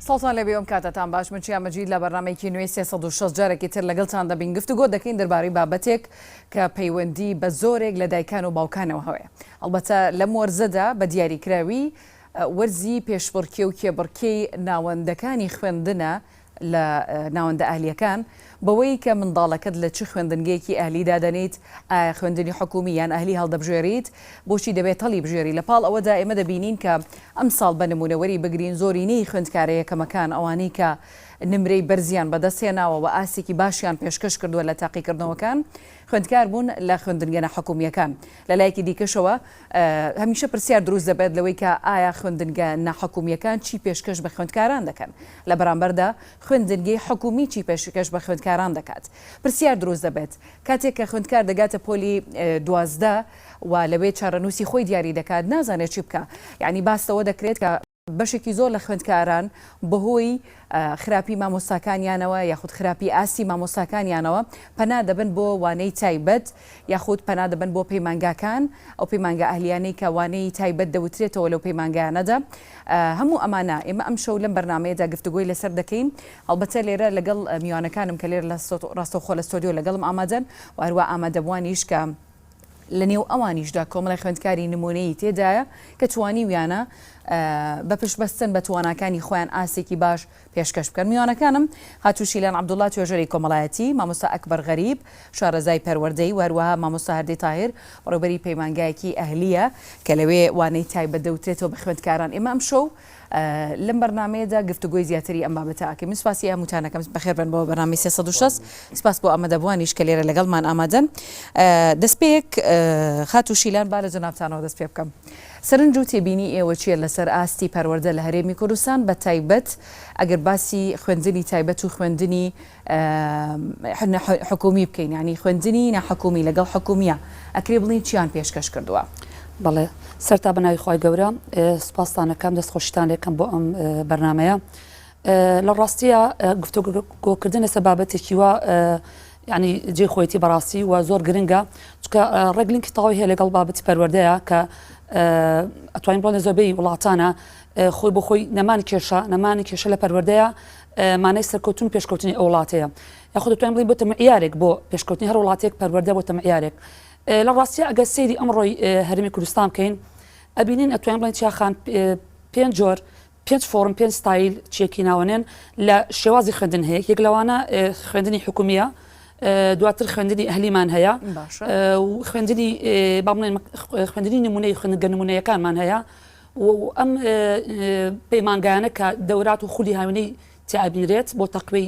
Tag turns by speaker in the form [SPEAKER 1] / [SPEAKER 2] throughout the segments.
[SPEAKER 1] سڵتان لە بێوم کاتتان باش من چیا مەجید لە بەرنامەیەکی نوێی 360 جارێکی تر لەگەڵتان دەبین گفتوگۆ دەکەین دەربارەی بابەتێک کە پەیوەندی بە زۆرێک لە دایکان و باوکانەوە هەوەیە. ئەڵبەتە لەم وەرزەدا بە دیاریکراوی وەرزی پێشبڕکێ و کێبڕکێی ناوەندەکانی خوێندنە لە ناوەندە ئاهلیەکان بەوەی کە منداڵەکەت لە چ خوێندنگەیەکی ئاهلیدا دەنیت، خوێندنی حکومی یان ئاهلی هەڵدەبژێریت، بۆچی دەبێت هەڵی بژێری. لە پاڵ ئەوەدا ئێمە دەبینین کە ئەم ساڵ بە نمونەوەری بگرین زۆرینەی خوێندکارە یەکەمەکان ئەوانەی کە نمرەی بەرزیان بەدەستهێناوە و ئاسێکی باشیان پێشکەش کردووە لە تاقیکردنەوەکان خوێندکار بوون لە خوێندنگە ناحکومیەکان. لە لایەکی دیکەشەوە هەمیشە پرسیار دروست دەبێت لەوەی کە ئایا خوێندنگە ناحکومیەکان چی پێشکەش بە خوێندکاران دەکەن، لە بەرامبەردا خوێندنگەی حکومی چی پێشکەش بە خوێندکاران دەکات. پرسیار دروست دەبێت کاتێک کە خوێندکار دەگاتە پۆلی 12 و لەوێ چارەنووسی خۆی دیاری دەکات نازانێت چی بکە. یعنی باستەوە دەکرێت کە بەشێکی زۆر لە خوێندکاران بەهۆی خراپی مامۆستاکانیانەوە یاخود خراپی ئاسی مامۆستاکانیانەوە پەنا دەبن بۆ وانەی تایبەت یاخود پەنا دەبن بۆ پەیمانگاکان، ئەو پەیمانگا ئاهلیانەی کە وانەی تایبەت دەوترێتەوە لەو پەیمانگایانەدا. هەموو ئەمانە ئێمە ئەم شەو لەم بەرنامەیەدا گفتوگۆی لەسەر دەکەین. هەڵبەتە لێرە لەگەڵ میوانەکانم کە لێرە ڕاستەوخۆ لە ستۆدیۆ لەگەڵم ئامادەن و هەروە ئامادەبوانیش کە لە نێو ئەوانیشدا کۆمەڵی خوێندکاری نمونەی تێدایە کە توانی ویانە بە پشتبەستن بە تواناکانی خۆیان ئاسێکی باش پێشکەش بکەن. میوانەکانم هاتووشیلان عەبدوڵڵا توێژەری کۆمەڵایەتی، مامۆستا ئەکبەر غەریب، شارەزای پەروەردەی و هەروەها مامۆستا هەردەی تاهیر بەڕێوەبەری پەیمانگایەکی ئەهلیە کە لەوێ وانەی تایبەت دەوترێتەوە بە خوێندکاران. ئێمە ئەم شەو لەم بەرنامەیەدا گفتوگۆی زیاتری ئەم بابەتە ئاکەین. سپاسی هەمووتانەکەم بەخێر بن بۆ بەرنامەی 360. سپاس بۆ ئامادەبوانیش کە لێرە لەگەڵمان ئامادەن. دەستپێک خاتووشیلان با لە جەنابتانەوە دەست پێ بکەم. سەرنج و تێبینی ئێوە چیە لەسەر ئاستی پەروەردە لە هەرێمی کوردستان بە تایبەت ئەگەر باسی خوێندنی تایبەت و خوێندنی حکومی بکەین، ینی خوێندنی ناحکومی لەگەڵ حکومیە ئەکرێ بڵین چیان پێشکەش کردووە؟
[SPEAKER 2] بەڵێ سەرتا بەناوی خۆی گەورە سپاسانەکەم دەستخۆشتان لێکم بۆ ئەم بەرنامەیە. لە ڕاستیە گفتوگۆکردن لەسەر بابەتێکی وە ینی جێ خۆیەتی بەڕاستی و زۆر گرنگە، چکە ڕێگلینکی تەواوی هەیە لەگەڵ بابەتی پەروەردەیە کە ئەتوانین بڵێن زۆربەی وڵاتانە خۆی بۆ خۆی نەمانی کێشە لە پەروەردەیە مانای سەرکەوتون پێشکەوتنی ئەو وڵاتەیە، یاخود دەتوانین بڵین بۆتە معیارێک بۆ پێشکەوتنی هەر وڵاتێک پەروەردە بۆتە معیارێک. لە ڕاستیە ئەگەر سەیری ئەمڕۆی هەرێمی کوردستان بکەین ئەبینین ئەتوانین بڵین چیاخان 5 جۆر 5 فۆرم 5 ستایل چیەکی ناوەنێن لە شێوازی خوێندن هەیە. یەک لەوانە خوێندنی حکومیە، دواتر خوێندنی ئەهلیمان هەیە و خوێندنی با بڵێن خوێندنی نمونەی خوێندنگە نمونەیەکانمان هەیە و ئەم پەیمانگایانە کە دەورات و خولی هاوینەی تیابینرێت بۆ تەقوی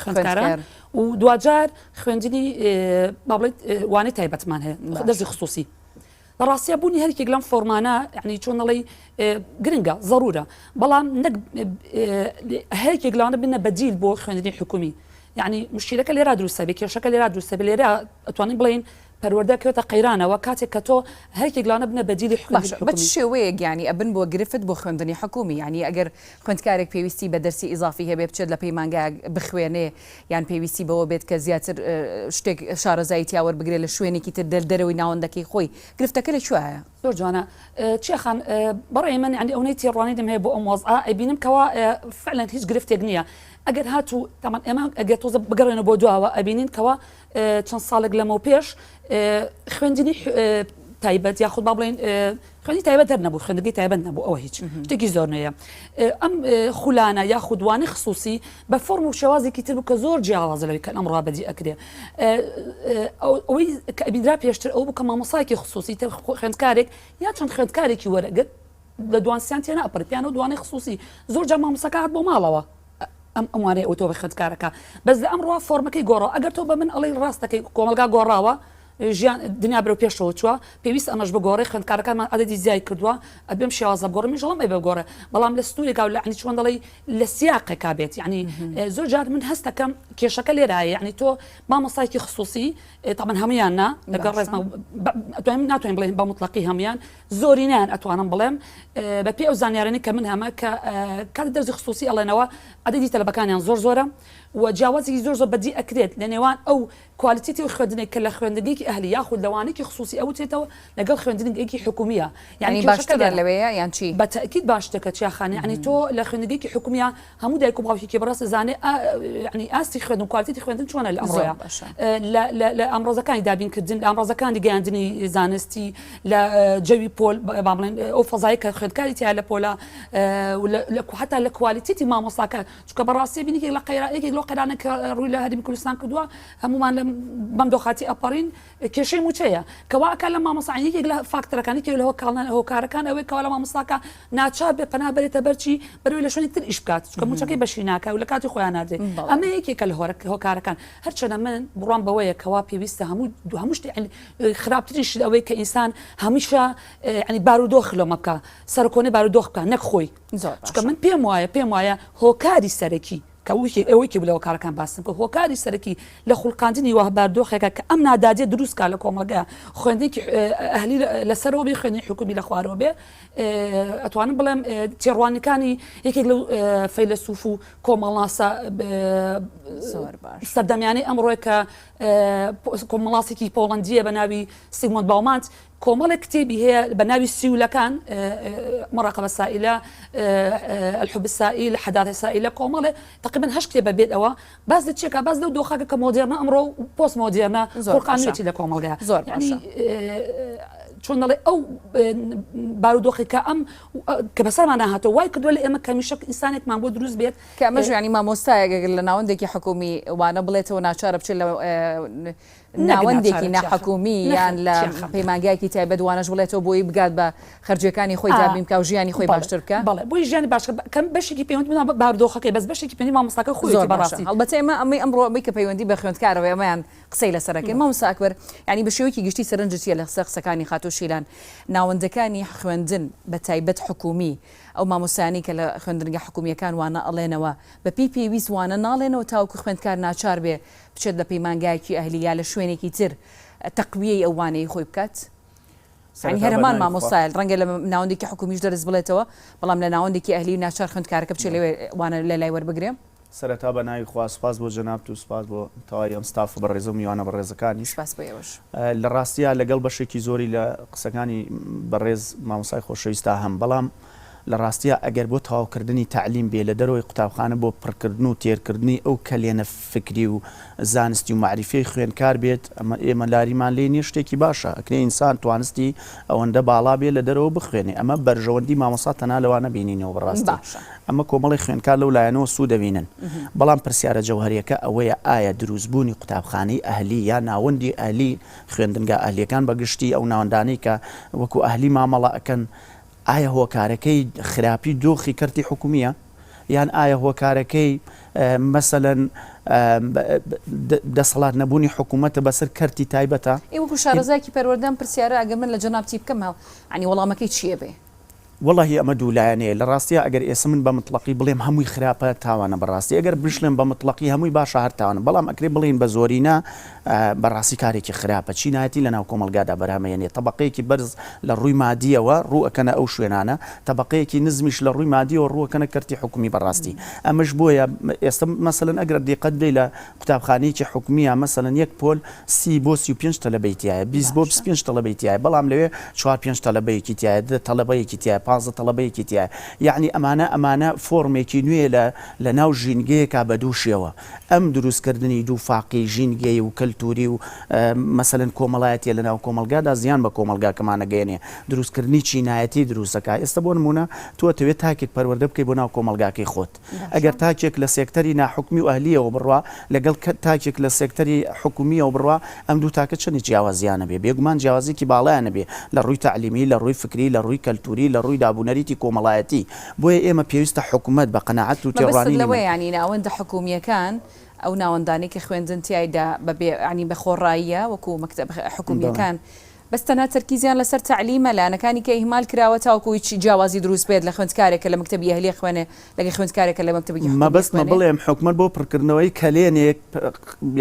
[SPEAKER 2] خوێندکاران و دوجار خوێندنی با بڵێت وانەی تایبەتمان هەیە دەرسی خصوصی. لە ڕاستیە بوونی هەرێک لەم فۆرمانە ینی چۆنەڵی گرنگە ضرورە، بەڵام هەرێک لەوانە بنە بەدیل بۆ خوێندنی حکومی. یعنی مشکلەکە لێرا دروستە بێ، کێشەکە لێرا دروستە بێ، لێرە ئەتوانین بڵین پەروەردە کەوتە قەیرانەوە کاتێک کە تۆ هەرێک لەوانە بنە بەدیلی حکومی.
[SPEAKER 1] بە شێوەیەک ینی ئەبن بۆ گرفت بۆ خوێندنی حکومی، ینی ئەگەر خوێندکارێک پێویستی بە دەرسی ئیزافی هەبێ بچێت لە پەیمانگا بخوێنێ یان پێویستی بەوە بێت کە زیاتر شتێک شارەزایی تیاوە بگرێت لە شوێنێکی تر دەرەوەی ناوەندەکەی خۆی گرفتەکە لەکوێیە؟
[SPEAKER 2] زۆر جوانە چیەخان بەڕێی من ینی ئەوەی تێڕوانی دەم هەیە بۆ ئەم وەزعە ئەبینم کەوا فعلا هیچ گرفتێک نییە. ئەگەر هاتوو تامان ئێمە ئەگەر تۆزە بگەڕێنە بۆ دواوە ئەبینین کەوا چەند ساڵێک لەمەوە پێش خوێندنی تایبەت یاخود با بڵێن خوێندنی تایبەت دەرنەبوو، خوێندنگەی تایبەت نەبوو، ئەوە هیچ شتێکی زۆر نەیە. ئەم خولانە یاخود وانەی خصوصی بە فۆرم و شێوازێکی تر بوو کە زۆر جیاوازە لەوەی کە ئەمڕۆ بەدی ئەکرێ. ئەوەی کە ئەبیدرا پێشتر ئەو بوو کە مامۆستایەکی خصوصی تر خوێندکارێک یا چەند خوێندکارێکی وەرەگرت لە دوانسیان تێ ناپڕیان و دوانەی خصوصی زۆر جا مامۆستاکە هات بۆ ماڵەوە ئەموانەیە ئەو تۆ بە خوێندکارەکە. بەس لە ئەمڕۆ فۆرمەکەی گۆڕاوە. ئەگەر تۆ بە من ئەڵێی ڕاستەکەی کۆمەلگا گۆڕاوە ژیان دنیا بەرەو پێشەوە چووە، پێویست ئەمەش بگۆڕێ خوێندکارەکانمان عەدەدی زیای کردووە، ئەبێم شێوازە بگۆڕم ژەڵم ئەی بگۆڕێ، بەڵام لە ستوورێکا و ینی چۆن دەڵێی لە سیاقێکا بێت. ینی زۆر جار من هەست دەکەم کێشەکە لێرایە، ینی تۆ مامۆستایەکی خصوصی تامان هەمویان نا لەگەڵ ڕێزمە ناتوانین بڵێن بە مطلقی هەمویان، زۆرینیان ئەتوانم بڵێم بە پێی ئەو زانیارانی کە من هەمە کە کاتی دەرسی خصوصی ئەڵێنەوە عەدەدی تەلەبەکانیان زۆرە و جیاوازێکی زۆر بەدی ئەکرێت لە نێوان ئەو کوالیتیتی و خوێندنێک کە لە خوێندنگەیەکی ئەهلی یاخود لەوانێکی خصوصی ئەو تێتەوە لەگەڵ خوێندنگێکی حکومیە
[SPEAKER 1] یعنی باشترە لەوەیە یان چی
[SPEAKER 2] بەتەکید باشتەکە چیاخانە ینی تۆ لە خوێندنگێکی حکومیە هەموو دایک و باوکێکی بەڕاست زانێ ینی ئاستی خوێندن و کوالتیتی خوێندن چۆنە لە ئەمڕۆیە لە ئەمڕۆزەکانی دابینکردن لە ئەمڕۆزەکانی گەیاندنی زانستی لە جەوی پۆل با بڵێن ئەو فەزایی کە خوێندکاری تیا لە پۆلە حتا لە کوالیتیتی مامۆستاکە چونکە بەڕاستی بینی لە قەیرەیەکی لۆ قەرانە کە ڕووی لە هەرمی کوردستان کردووە هەمومان لە بەم دۆخاتی ئەپەڕین کێشەی موچەیە کەواکە لە مامۆستایەکێک لە فاکتەرەکانی لە هۆکارەکان ئەوەی کەوا لە مامۆستاکە ناچار بێ پەنا بێتە بەرچی بەروی لە شوێنی تر ئیش بکات چونکە موچەکەی بەشی ناکە و لە کاتی خۆیان نادێ ئەمە یەکێکە لە هۆکارەکان هەرچەنە من بڕوان بەوەیە کەوا پێویستە هەموو شتێ خراپترینش ئەوەی کە ئینسان هەمیشە ینی بارودۆخ لۆمە بکە سەرکۆنەی بارودۆخ بکە نەک خۆی چونکە من پێم وایە هۆکاری سەرەکی ئەوەی کە لەوە کارەکان باسم کە هۆکاری سەرەکی لە خوڵقاندنی وە بارودۆخێکە کە ئەم نادادێ دروستکە لە کۆمەلگا خوێندێکی ئەهلی لەسەرەوە بێ خوێندنی حکومی لە خوارەوە بێ ئەتوانم بڵێم تێڕوانەکانی یەکێک لەو فەیلسوف و کۆمەڵاسە سەردەمیانەی ئەمڕۆی کە کۆمەڵاسێکی پۆڵەندیە بە ناوی سیگمۆند باومانت کۆمەڵێک کتێبی هەیە بە ناوی سیولەکان مراقبة سائلة الحب السائل حداثة سائلة کۆمەڵێ تقریبا 8 کتێبە بێت ئەوە باز لە چێکە باز لەو دۆخەکە کە مۆدێرنە ئەمڕۆ و پۆست مۆدێرنە خوڵقانوێتی لە کۆمەڵگەیە
[SPEAKER 1] زۆر باشە
[SPEAKER 2] چۆن دەڵێ ئەو بارودۆخێکە ئەم کە بەسەرمان هاتەوە وای کردووە لە ئێمە کەمیشک ئینسانێکمان بۆ دروست بێت
[SPEAKER 1] کە ئەمەش ینی مامۆستایەک لە ناوەندێکی حکومی وانە بڵێتەوە ناچارە بچێت لە ناوەندێکی ناحکومی یان لە پەیمانگایەکی تایبەت وانەش بڵێتەوە بۆی بگات بە خەرجەکانی خۆی دابین بکە و ژیانی خۆی باشتر بکە
[SPEAKER 2] بەڵێ بۆی ژیانی باشتر کەم بەشێکی پەیوەند بە بارودۆخەکەی بەس بەشێکی پەیوەندی مامۆستاکە خۆی بەڕاستی
[SPEAKER 1] هەڵبەتە ئەمڕۆ ئەمەی کە پەیوەندی بە خوێندکارەوە ئەمەیان قسەی لەسەرەکەی مامۆستا ئەکبەر ینی بە شێوەیەکی گشتی سەرنجتیە لە قسەکانی خاتۆ شیلان ناوەندەکانی خوێندن بە تایبەت حکومی ئەو مامۆستایانی کە لە خوێندنگە حکومیەکان وانە ئەڵێنەوە بە پێویست وانە ناڵێنەوە تاوکو خوێندکار ناچار بێ بچێت لە پەیمانگایەکی ئەهلی یا لە شوێنێکی تر تەقویەی ئەوانەی خۆی بکات ینی هەرمان مامۆستایل ڕەنگە لە ناوەندێکی حکومیش دەرز بڵێتەوە بەڵام لە ناوەندێکی ئەهلی و ناچار خوێندکارەکە بچێت لەوێ وانە لە لای وەربگرێم
[SPEAKER 3] سەرەتا بە ناوی خوا سپاس بۆ جەناب و سپاس بۆ تەواوی ئەم ستاف و بەڕێزە و میوانە بەڕێزەکانی
[SPEAKER 1] سپاس بۆ ئێوەش
[SPEAKER 3] لە ڕاستیە لەگەڵ بەشێکی زۆری لە قسەکانی بەڕێز مامۆستای خۆشەویستا هەم بەڵام لە ڕاستیە ئەگەر بۆ تەواوکردنی تعلیم بێ لە دەرەوەی قوتابخانە بۆ پڕکردن و تێرکردنی ئەو کەلێنە فکری و زانستی و معریفەی خوێندکار بێت ئێمە لاریمان لێ نییە شتێکی باشە ئەکنێ ئینسان توانستی ئەوەندە باڵا بێ لە دەرەوە بخوێنێ ئەمە بەرژەوەندی مامۆستا تەنها لەوانە بینینەوە بەڕاستی ئەمە کۆمەڵی خوێندکار لەو لایەنەوە سوود دەبینن بەڵام پرسیارە جەوهەریەکە ئەوەیە ئایا دروستبوونی قوتابخانەی ئەهلی یا ناوەندی ئەهلی خوێندنگە ئەهلیەکان بەگشتی ئەو ناوەندانەی کە وەکو ئەهلی مامەڵە ئەکەن ئایا هۆکارەکەی خراپی دۆخی کەرتی حکومیە یان ئایا هۆکارەکەی مەسەلەن دەسەڵات نەبوونی حکوومەتە بەسەر کەرتی تایبەتە
[SPEAKER 1] وەکو شارەزایکی پەروەردەم پرسیارە ئەگەر من لە جەنابتی بکەم ینی وەڵامەکەی چییە بێ
[SPEAKER 3] والله ئەمە دوولایەنەیە لە ڕاستیە ئەگەر ئێستا من بە مطلقی بڵێم هەمووی خراپە تاوانە بەڕاستی ئەگەر بشلێن بە مطلقی هەمووی باشە هەر تاوانە بەڵام ئەکرێ بڵێن بە زۆرینە بەڕاستی کارێکی خراپە چینایەتی لە ناو کۆمەلگادا بەرهەمەیەنێ تەبەقەیەکی بەرز لە ڕووی مادیەوە ڕوو ئەکەنە ئەو شوێنانە تەبەقەیەکی نزمیش لە ڕووی مادیەوە ڕووەکەنە کەرتی حکومی بەڕاستی ئەمەش بۆیە ئێستا مەسەلەن ئەگەر دیقەت بێ لە قوتابخانەیەکی حکومیە مەسەلەن یەک پۆل 30 بۆ 35 تەلەبەیتیایە 20 بۆ 25 تەلەبەیتیایە بەڵام لەوێ 4-5 تەلەبەیەکی تایە 10 تەلەبەیەکی تایە 15 تەلەبەیەکی یعنی ئەمانە فۆرمێکی نوێ لە ناو ژینگەیەکا بە دووشیەوە ئەم دروستکردنی دوو فاقی ژینگەی و کەلتوری و مەسەلەن کۆمەڵایەتیە لە ناو کۆمەلگادا زیان بە کۆمەلگاکەمانە گەێنێ دروستکردنی چینایەتی دروستەکە ئێستا بۆ نمونە تۆ دەوێت تاکێک پەروەردە بکەی بۆ ناو کۆمەلگاکەی خۆت ئەگەر تاکێک لە سێکتەری ناحکومی و ئەهلیەوە بڕوا لەگەڵ تاکێک لە سێکتەری حکومیەوە بڕوا ئەم دوو تاکە چەندی جیاوازیانە بێ بێگومان جیاوازێکی باڵایانە بێ لە ڕووی تعلیمی لە ڕووی فکری لە ڕووی کەلتوری لە ڕووی دابوونەریتی کۆمەڵایەتی بۆیە ئێمە پێویستە حکوومەت بە قەناعەت و تێڕوانی
[SPEAKER 1] لەوەی ینی ناوەندە حکومیەکان ئەو ناوەندانی کە خوێندن تایدا ینی بە خۆڕاییە وەکو مەکتەب حکومیەکان بەس تەنها تەرکیزیان لەسەر تعلیمە لایەنەکانی کە ئیهمال کراوە تاوەکو جیاوازی دروست بێت لە خوێندکارێکە لە مەکتەبی ئەهلیە خوێنێ لەگەڵ خوێندکارێکە لە مەکتەبی
[SPEAKER 3] مەبەستمە بڵێم حکومت بۆ پڕکردنەوەی کەلێنێک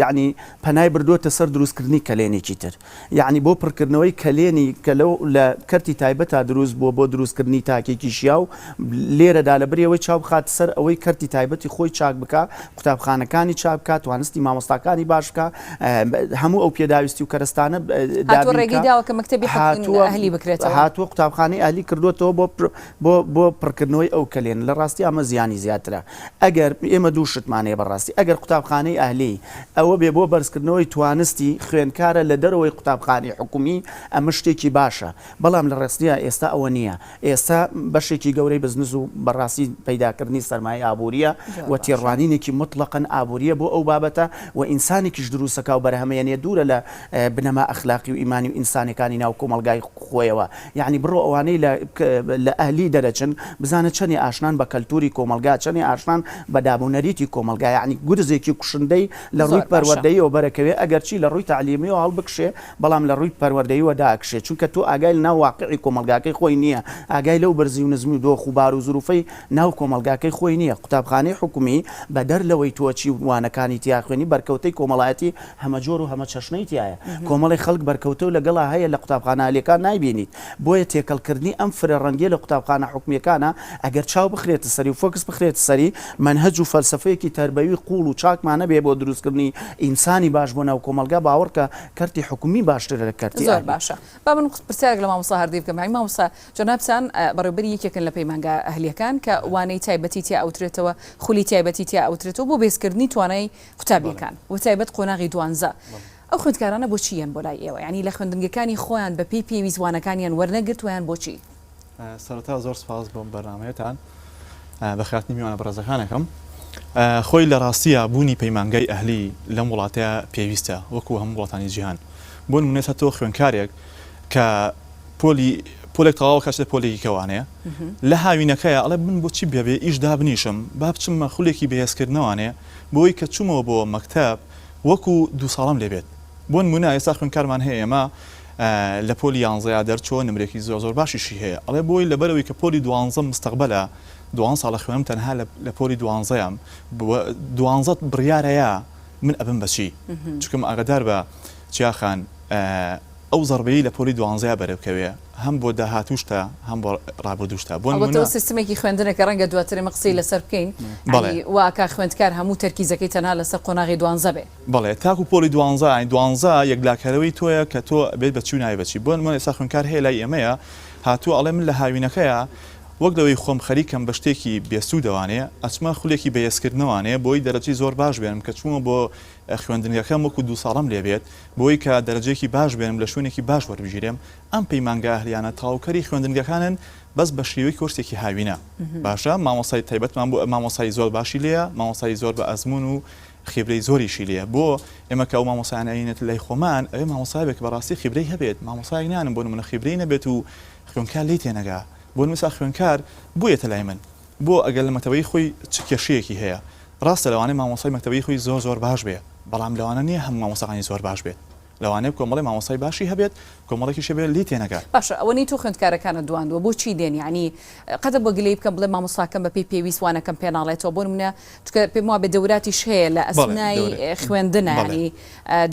[SPEAKER 3] یعنی پەنای بردووەتە سەر دروستکردنی کەلێنێکی تر یعنی بۆ پڕکردنەوەی کەلێنی کە لەو لە کەرتی تایبەت تا دروست بووە بۆ دروستکردنی تاکێکی شیاو لێرەدا لە بریەوەی چاو بخات سەر ئەوەی کەرتی تایبەتی خۆی چاک بکە قوتابخانەکانی چاک بکات توانستی مامۆستاکانی باش بکە هەموو ئەو پێداویستی و کەرستانە
[SPEAKER 1] ڕێگەی داوە کە مەکتەبی ئەهلی بکرێتەوە
[SPEAKER 3] هاتووە قوتابخانەی ئەهلی کردوێتەوە بۆ پڕکردنەوەی ئەو کەلێن لە ڕاستی ئەمە زیانی زیاترە ئەگەر ئێمە دوو شتمانەیە بەڕاستی ئەگەر قوتابخانەی ئەهلی ئەوە بێ بۆ بەرزکردنەوەی توانستی خوێنکارە لە دەرەوەی قوتابخانەی حکومی ئەمە شتێکی باشە بەڵام لە ڕاستیە ئێستا ئەوە نییە ئێستا بەشێکی گەورەی بزنس و بەڕاستی پەیداکردنی سەرمایە ئابوووریە و تێڕوانینێکی مطلقاً ئابوووریە بۆ ئەو بابەتە و ئینسانێکیش دروستەکە و بەرهەمەیەنێ دوورە لە بنەما ئەخلاقی و ئیمانی و ئینسانەکانی ناو کۆمەلگای خۆیەوە یعنی بڕۆ ئەوانەی لە ئەهلی دەرەچن بزانە چەندی ئاشنان بە کەلتوری کۆمەلگا چەندی ئاشنان بە دابوونەریتی کۆمەلگا یعنی گورزێکی کوشندەی لە ڕووی پەروەردەیەوە بەرەکەوێ ئەگەرچی لە ڕووی تعلیمیەوە هەڵبکشێ بەڵام لە ڕووی پەروەردەیەوە داکشێ چونکە تۆ ئاگای لە ناو واقعی کۆمەلگاکەی خۆی نییە ئاگای لەو بەرزی و نزمی و دۆخ و بار و زروفەی ناو کۆمەلگاکەی خۆی نییە قوتابخانەی حکومی بە دەر لەوەی تۆچی وانەکانی تیا خوێنی بەرکەوتەی کۆمەڵایەتی هەمە جۆر و هەمە چەشنەی تایە کۆمەڵی خەڵک بەرکەوتە و لەگەڵا هەیە لە قوتابخانە ئەهلیەکان نایبینیت بۆیە تێکەڵکردنی ئەم فرەڕەنگیە لە قوتابخانە حکومیەکانە ئەگەر چاو بخرێتە سەری و فۆکس بخرێتە سەری منهج و فەلسفەیەکی تەربەوی قوڵ و چاکمانە بێ بۆ دروستکردنی ئینسانی باش بۆ ناو کۆمەلگا باوەڕکە کەرتی حکومی باشترە لە کەرتی
[SPEAKER 1] زۆر باشە با من پرسیارێک لە مامۆستا هەردی بکەم مامۆستا جەنابسان بەڕێوەبەری یەکێکن لە پەیمانگا ئەهلیەکان کە وانەی تایبەتی تیا ئەوترێتەوە خولی تایبەتی تیا ئەوترێتەوە بۆ بێزکردنی توانای قوتابیەکان و تایبەت قۆناغی دوانزە ئەو خوێندکارانە بۆچی یان بۆ لای ئێوە ینی لە خوێندنگەکانی خۆیان بە پێی پێویستوانەکانیان وەرنەگرت ویان بۆچی
[SPEAKER 4] سەرەتا زۆر سپاس بۆم بەرنامەیەتان بە خاتنی میوانە بەڕێزەکانەکەم خۆی لە ڕاستیە بوونی پەیمانگای ئەهلی لەم وڵاتەیە پێویستە وەکو هەموو وڵاتانی جیهان بۆ نمونێتە تۆ خوێندکارێک کە پۆلێک تەواو کەچێت پۆلێکی کەوانەیە لە هاوینەکەیە ئەڵێ من بۆچی بێبێ ئیش دابنیشم با بچممە خولێکی بەهێزکردنەوەوانەیە بۆی کە چوومەوە بۆ مەکتەب وەکو 2 ساڵم لێبێت بۆ نمونە ئێستا خوێندکارمان هەیە ئێمە لە پۆلی 11 دەرچۆ نمرێکی زۆر باشیشی هەیە ئەڵێ بۆی لەبەرەوەی کە پۆلی 12 مستەقبەلە 2 ساڵە خوێنم تەنها لە پۆلی 12م 12 بڕیارەیە من ئەبم بەچی چکم ئاگدار بە چیاخان ئەو زەربەی لە پۆلی 12 بەرەبکەوێ هەم بۆ داهاتوشتە هەم بۆ ڕابردوشتە بۆ
[SPEAKER 1] سیستمێکی خوێندنەکە ڕەنگە دواتر مەقسەی لەسەر بکەین واکە خوێندکار هەموو تەرکیزەکەی تەنها لەسەر قۆناغی 12 بێ
[SPEAKER 4] بەڵێ تاکو پۆلی 12 یەکلاکەرەوەی تۆیە کە تۆ بێت بە چوو نایبەچی بۆ من ئێستا خوێندکار هەیە لای ئێمەیە هاتووە ئەڵێ من لە هاوینەکەیە وەک لەوەی خۆم خەریکم بە شتێکی بێسوود دەوانەیە ئەچمە خولێکی بەهێزکردنەوەوانەیە بۆی دەرەجەی زۆر باش بێنم کە چوومە بۆ خوێندنگەکەم وەکو 2 ساڵم لێبێت بۆی کە دەرەجەیەکی باش بێنم لە شوێنێکی باش وەربژیرێم ئەم پەیمانگا ئەهلیانە تاوکەری خوێندنگەکانن بەس بە شێوەی کورسێکی هاوینە باشە مامۆسای تایبەتمان بۆ مامۆسای زۆر باشی لێیە مامۆسای زۆر بە ئەزمون و خبرەی زۆریشی لێە بۆ ئێمە کە ئەو مامۆسایانەینێت لای خۆمان ئەوێ مامۆسایێک بەڕاستی خبرەی هەبێت مامۆسای نانم بۆ نمونە خبرەی نەبێت و خوێندکار لی تێنەگا بۆ نووسا خوێندکار بۆیەتە لای من بۆ ئەگەر لە مەتەوەی خۆی چ کێشەیەکی هەیە ڕاستە لەوانەیە مامۆسای مەکتەبەی خۆی زۆر باش بێ بەڵام لەوانە نییە هەموو مامۆساقانی زۆر باش بێت لەوانەیە کۆمەڵی مامۆسای باشی هەبێت کۆمەڵێکی شەبێت لی تێنەگات
[SPEAKER 1] باشە ئەوەی تۆ خوێندکارەکانە دواندووە بۆ چی دێن ینی قەدە بۆ گلەی بکەم بڵێ مامۆستاکەم بە پێی پێویستوانەکەم پێناڵێتەوە بۆ نمونە چکە پێم وایە بە دەوراتیش هەیە لە ئەسنای خوێندنە ینی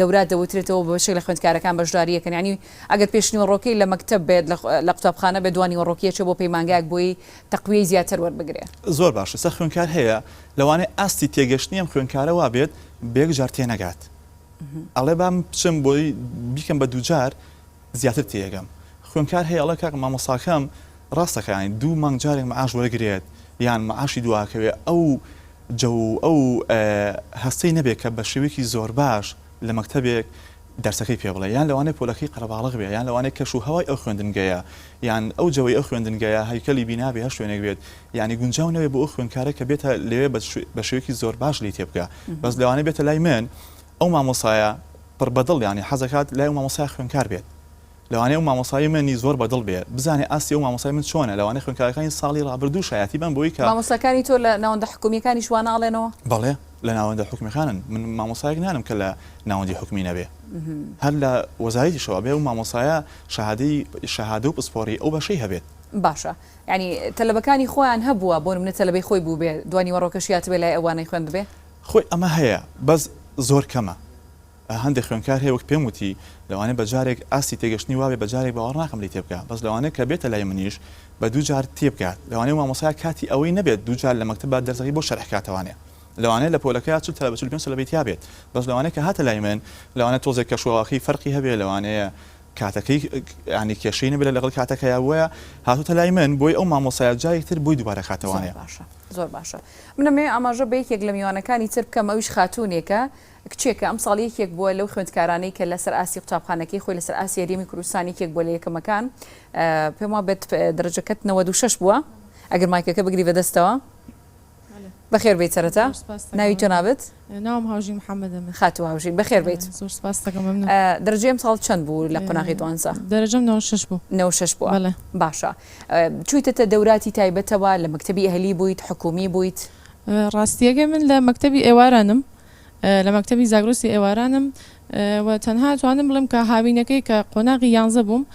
[SPEAKER 1] دەورات دەوترێتەوە بە شێک لە خوێندکارەکان بەشداریەکەن ینی ئەگەر پێشنیوەڕۆکەی لە مەکتەب بێت لە قوتابخانە بێ دوانیوەڕۆکیەکە بۆ پەیمانگایەک بۆی تەقویەی زیاتر وەربگرێ
[SPEAKER 4] زۆر باشە سە خوێندکار هەیە لەوانەیە ئاستی تێگەشتنی ئەم خوێندکارەوە بێت بێک جار تێنەگات ئەڵێ بام بچم بۆی بیکەم بە دووجار زیاتر تێگەم خوێندکار هەیە ئەڵێ کاک مامۆستاکەم ڕاستەکەیان 2 مانگ جارێک مەعاش وەرەگرێت یان مەعاشی دواکەوێ ئەو ئەو هەستەی نەبێت کە بە شێوەیەکی زۆر باش لە مەکتەبێک دەرسەکەی پێ بڵێ یان لەوانەیە پۆلەکەی قەرەباڵغ بێ یان لەوانەیە کەش و هەوای ئەو خوێندنگەیە یان ئەو جەوەی ئەو خوێندنگەیە هەیکەلی بینابێ هەر شوێنێک بێت یعنی گونجاو نەوێت بۆ ئەو خوێندکارە کە بێتە لەوێ بە شێوەیەکی زۆر باش لی تێبکە بەس لەوانەیە بێتە لای من ئەو مامۆسایە پڕ بەدڵ ینی حەزەکات لای ئەو مامۆسای خوێندکار بێت لەوانەیە ئەو مامۆسایی منی زۆر بەدڵ بێ بزانێ ئاسی ئەو مامۆسای من چۆنە لەوانەیە خوێندکارەکانی ساڵی ڕابردوو شایەتی بەم بۆی کە
[SPEAKER 1] مامۆستاکانی تۆ لە ناوەندە حکومیەکانی شواناڵێنەوە
[SPEAKER 4] بەڵێ لە ناوەندە حکومیەکانن من مامۆسایەک نانم کە لە ناوەندی حکومی نەبێ هەر لە وەزارەتیشەوە بێ و مامۆسایە شەهادە و پسپۆڕی ئەو بەشەی هەبێت
[SPEAKER 1] باشە ینی تەلەبەکانی خۆیان هەبووە بۆ منە تەلەبەی خۆی بوو بێ دوانی وەڕۆکەشیات بێ لای ئەوانەی خوێند بێ
[SPEAKER 4] خۆی ئەمە هەیە بەس زۆر کەمە هەندێک خوێندکار هەیە وەک پێم وتی لەوانەیە بەجارێک ئاسی تێگەشتنی وابێ بەجارێک باوەڕ ناکەم لی تێبکە بەس لەوانەیە کە بێتە لای منیش بە دوو جار تێبکات لەوانەیە مامۆسای کاتی ئەوەی نەبێت دوو جار لە مەکتەبە دەرزەکەی بۆ شەرحکاتەوانێ لەوانەیە لە پۆلەکەی چ تەلەبە 45 سەلەبێت یابێت بەس لەوانەیە کە هاتە لای من لەوانەیە تۆزێک کەشواڵاقی فەرقی هەبێ لەوانەیە کاتەکەی ینی کێشەی نەبێت لەگەڵ کاتەکەیە وایە هاتوتە لای من بۆی ئەو مامۆسایە جایەکتر بۆی دووبارە کاتەوانەیە
[SPEAKER 1] زۆر باشە منەمێ ئاماژە بە یەکێک لە میوانەکانی تر بکەم ئەویش خاتونێکە کچێکە ئەم ساڵ یەکێک بووە لەو خوێندکارانەی کە لەسەر ئاسی قوتابخانەکەی خۆی لەسەر ئاسی یاریمی کوردستانی یەکێک بۆ لە یەکەمەکان پێم وایە بێت دەرەجەکەت 96 بووە ئەگەر مایکەکە بگری بەدەستەوە بەخێر بیت سەرەتا ناوی تۆ نابێت
[SPEAKER 5] ناوم هاوژی محەممەدەمە
[SPEAKER 1] خاتو هاوژین بەخێر بیت
[SPEAKER 5] زۆر سپاس دەکەم مەمنون
[SPEAKER 1] دەرەجەم ساڵ چەند بوو لە قۆناغی دوانسە
[SPEAKER 5] دەرەجەم 96 بوو
[SPEAKER 1] 96 بووە
[SPEAKER 5] بەڵێ
[SPEAKER 1] باشە چوویتە دەوراتی تایبەتەوە لە مەکتەبی ئەهلی بوویت حکومی بوویت
[SPEAKER 5] ڕاستیەکە من لە مەکتەبی ئێوارانم لە مەکتەبی زاگرۆسی ئێوارانم و تەنها توانم بڵم کە هاوینەکەی کە قۆناغی 11 بووم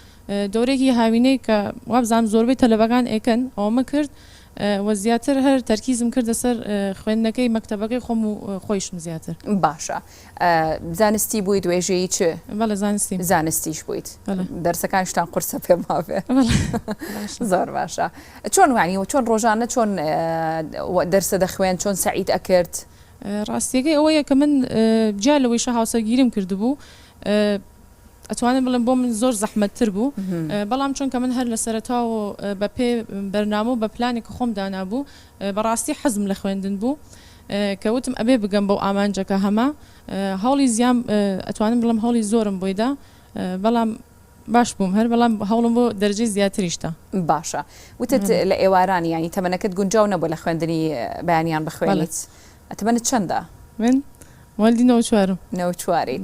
[SPEAKER 5] دەورێکی هاوینەی کە وابزانام زۆربەی تەلەبەکان ئێکن ئەومە کرد و زیاتر هەر تەرکیزم کردە سەر خوێندنەکەی مەکتەبەکەی خۆم و خۆیشم زیاتر
[SPEAKER 1] باشە زانستی بووی دوێژەیە چ
[SPEAKER 5] بەڵێ زانستی
[SPEAKER 1] زانستیش بوویت دەرسەکانشتان قورسە پێم ماوێ زۆر باشە چۆن وانی چۆن ڕۆژانە چۆن دەرسە دەخوێن چۆن سعید ئەکرد
[SPEAKER 5] ڕاستیەکەی ئەوەیە کە من جا لەوەیشە هاوسەرگیریم کردبوو ئەتوانم بڵم بۆ من زۆر زەحمەتتر بوو بەڵام چونکە من هەر لە سەرەتاوە بە پێ بەرنامە و بە پلانێک خۆم دانابوو بەڕاستی حەزم لە خوێندن بوو کەوتم ئەبێ بگەم بەو ئامانجەکە هەما هەوڵی زیام ئەتوانم بڵم هەوڵی زۆرم بۆیدا بەڵام باش بووم هەر بەڵام هەوڵم بۆ دەرەجەی زیاتریشتا
[SPEAKER 1] باشە وتت لە ئێوارانی ینی تەمەنەکەت گونجاو نەبوو لە خوێندنی بەیانیان بخوێنیت ئەتەمەنت چەندە
[SPEAKER 5] من والدی نەوەچوارم
[SPEAKER 1] نەوەچواری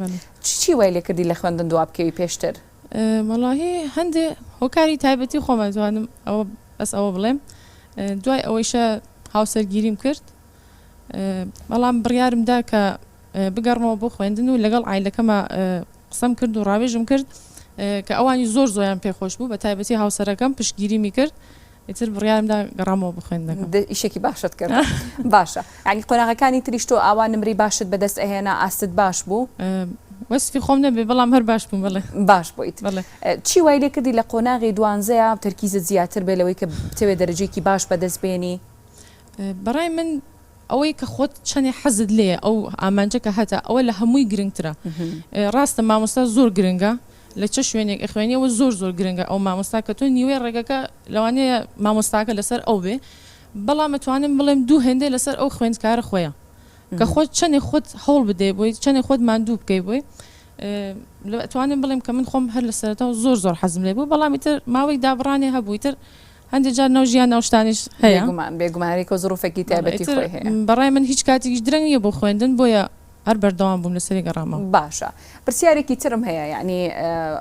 [SPEAKER 1] چی وای لێ کردی لە خوێندن دوا بکەوی پێشتر
[SPEAKER 5] وەڵاهی هەندێ هۆکاری تایبەتی خۆمە توانم ئەوە بەس ئەوە بڵێم دوای ئەوەیشە هاوسەرگیریم کرد بەڵام بڕیارمدا کە بگەڕمەوە بۆ خوێندن و لەگەڵ عایلەکەمە قسەم کرد و ڕاوێژم کرد کە ئەوانی زۆر زۆیان پێخۆش بوو بە تایبەتی هاوسەرەکەم پشتگیریمی کرد ئیتر بڕیارمدا گەڕامەوە بخوێندنەکەم
[SPEAKER 1] ئیشێکی باشت کرد باشە ینی قۆناغەکانی تریش تۆ ئاوا نمری باشت بەدەست ئەهێنا ئاستت باش بوو
[SPEAKER 5] وەسفی خۆم نەبێ بەڵام هەر باش بووم بڵێ
[SPEAKER 1] باش بوویت چی وای لێ کردی لە قۆناغی دوانزەیە تەرکیزت زیاتر بێ لەوەی کە بتەوێ دەرەجێکی باش بەدەست بێنی
[SPEAKER 5] بەڕای من ئەوەی کە خۆت چەندێ حەزت لێ ئەو ئامانجە کە هەتا ئەوە لە هەمووی گرنگترە ڕاستە مامۆستا زۆر گرنگە لە چه شوێنێک ئەخوێنیەوە زۆر زۆر گرنگە ئەو مامۆستا کە تۆ نیوەی ڕێگەکە لەوانەیە مامۆستاکە لەسەر ئەو بێ بەڵام ئەتوانم بڵێم دوو هێندەی لەسەر ئەو خوێندکارە خۆیە کە خۆت چەندێک خۆت هەوڵ بدەی بۆی چەندێک خۆت ماندوو بکەی بۆی ئەتوانم بڵێم کە من خۆم هەر لە سەرەتاوە زۆر زۆر حەزم لێ بوو بەڵام ئیتر ماوەی دابڕانێ هەبوو ئیتر هەندێک جار نەو ژیان ناوشتانیش هەیە
[SPEAKER 1] بێگومانی کە زۆرفێکی تایبەتی خۆی هەیە
[SPEAKER 5] بەڕای من هیچ کاتێکیش درەنگیە بۆ خوێندن بۆیە هەر بەردەوام بووم لەسەری گەڕامەوە
[SPEAKER 1] باشە پرسیارێکی ترم هەیە یعنی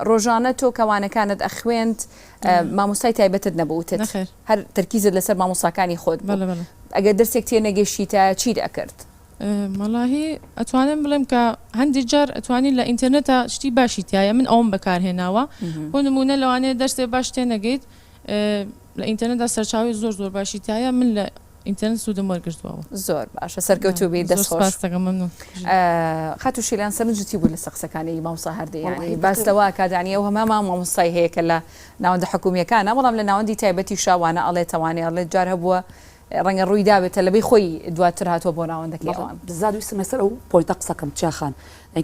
[SPEAKER 1] ڕۆژانە تۆ کەوانەکانت ئەخوێند مامۆستای تایبەتت نەبووتت هەر تەرکیزت لەسەر مامۆستاکانی خۆت ئەگەر دەرسێک تێ نەگەشتیتە چی دەکرد
[SPEAKER 5] مەڵاهی ئەتوانم بڵێم کە هەندێک جار ئەتوانین لە ئینتەرنێتە شتی باشی تایە من ئەوم بەکارهێناوە بۆ نمونە لەوانەیە دەرسێ باش تێ نەگەیت لە ئینتەرنێتدا سەرچاوی زۆر زۆر باشی تایە من لە ئینتەرنێت سوودم وەرگرتووەوە
[SPEAKER 1] زۆر باشە سەرکەوتوبی دەستخۆش خاتو شیلان سەرنجتی بوو لە سەقسەکانی مامۆستا هەردەی ینی باس لەوە کادانی ئەو هەماما مامۆستای هەیە کە لە ناوەندە حکومیەکانە بەڵام لە ناوەندی تایبەتی شاوانە ئەڵێ تەوانێ ئەڵێ جار هەبووە ڕەنگە ڕووی دابێتە لەبەی خۆی دواتر هاتووە بۆ ناوەندەکەی ئەوان
[SPEAKER 2] زادوی سمەسەر ئەو پۆیتە قسەکەم چاخان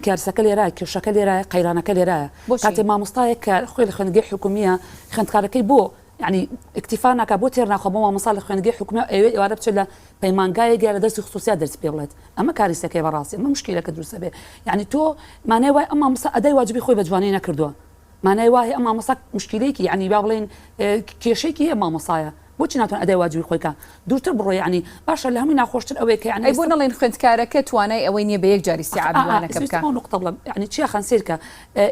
[SPEAKER 2] کارسەکە لێرە کێشەکە لێرە قەیرانەکە لێرایە کاتێ مامۆستایەک کە خۆی لە خوێندنگەی حکومیە خوێندکارەکەی بۆ يعني اكتفاء ناکە بۆ تێر ناخۆ بۆ مامۆستا لە خوێندنگەی حکومیە ئێوارە بچێت لە پەیمانگایەکی لە دەستی خصوصیات دەرس پێ بڵێت ئەمە کاریسەکەی بەڕاستی ئەمە مشکلەکە دروستە بێ یعنی تۆ مانای وای ئەم مامۆستا ئەدای واجبی خۆی بە جوانی نەکردووە مانای وای ئەم مامۆستا مشکلەیەکی یعنی با بڵێن کێشەیەکی هەیە مامۆستایە بۆچی ناتوان ئەدای واجبی خۆیکە دوورتر بڕۆ یعنی باشە لە هەمووی ناخۆشتر ئەوەیە کە یعنی
[SPEAKER 1] ئەی بۆ نەڵێن خوێندکارەکە توانای ئەوەی نییە بە یەک جاری استیعاب بوانەکە بکات
[SPEAKER 2] نقطە بڵم یعنی چیا خەنسیرکە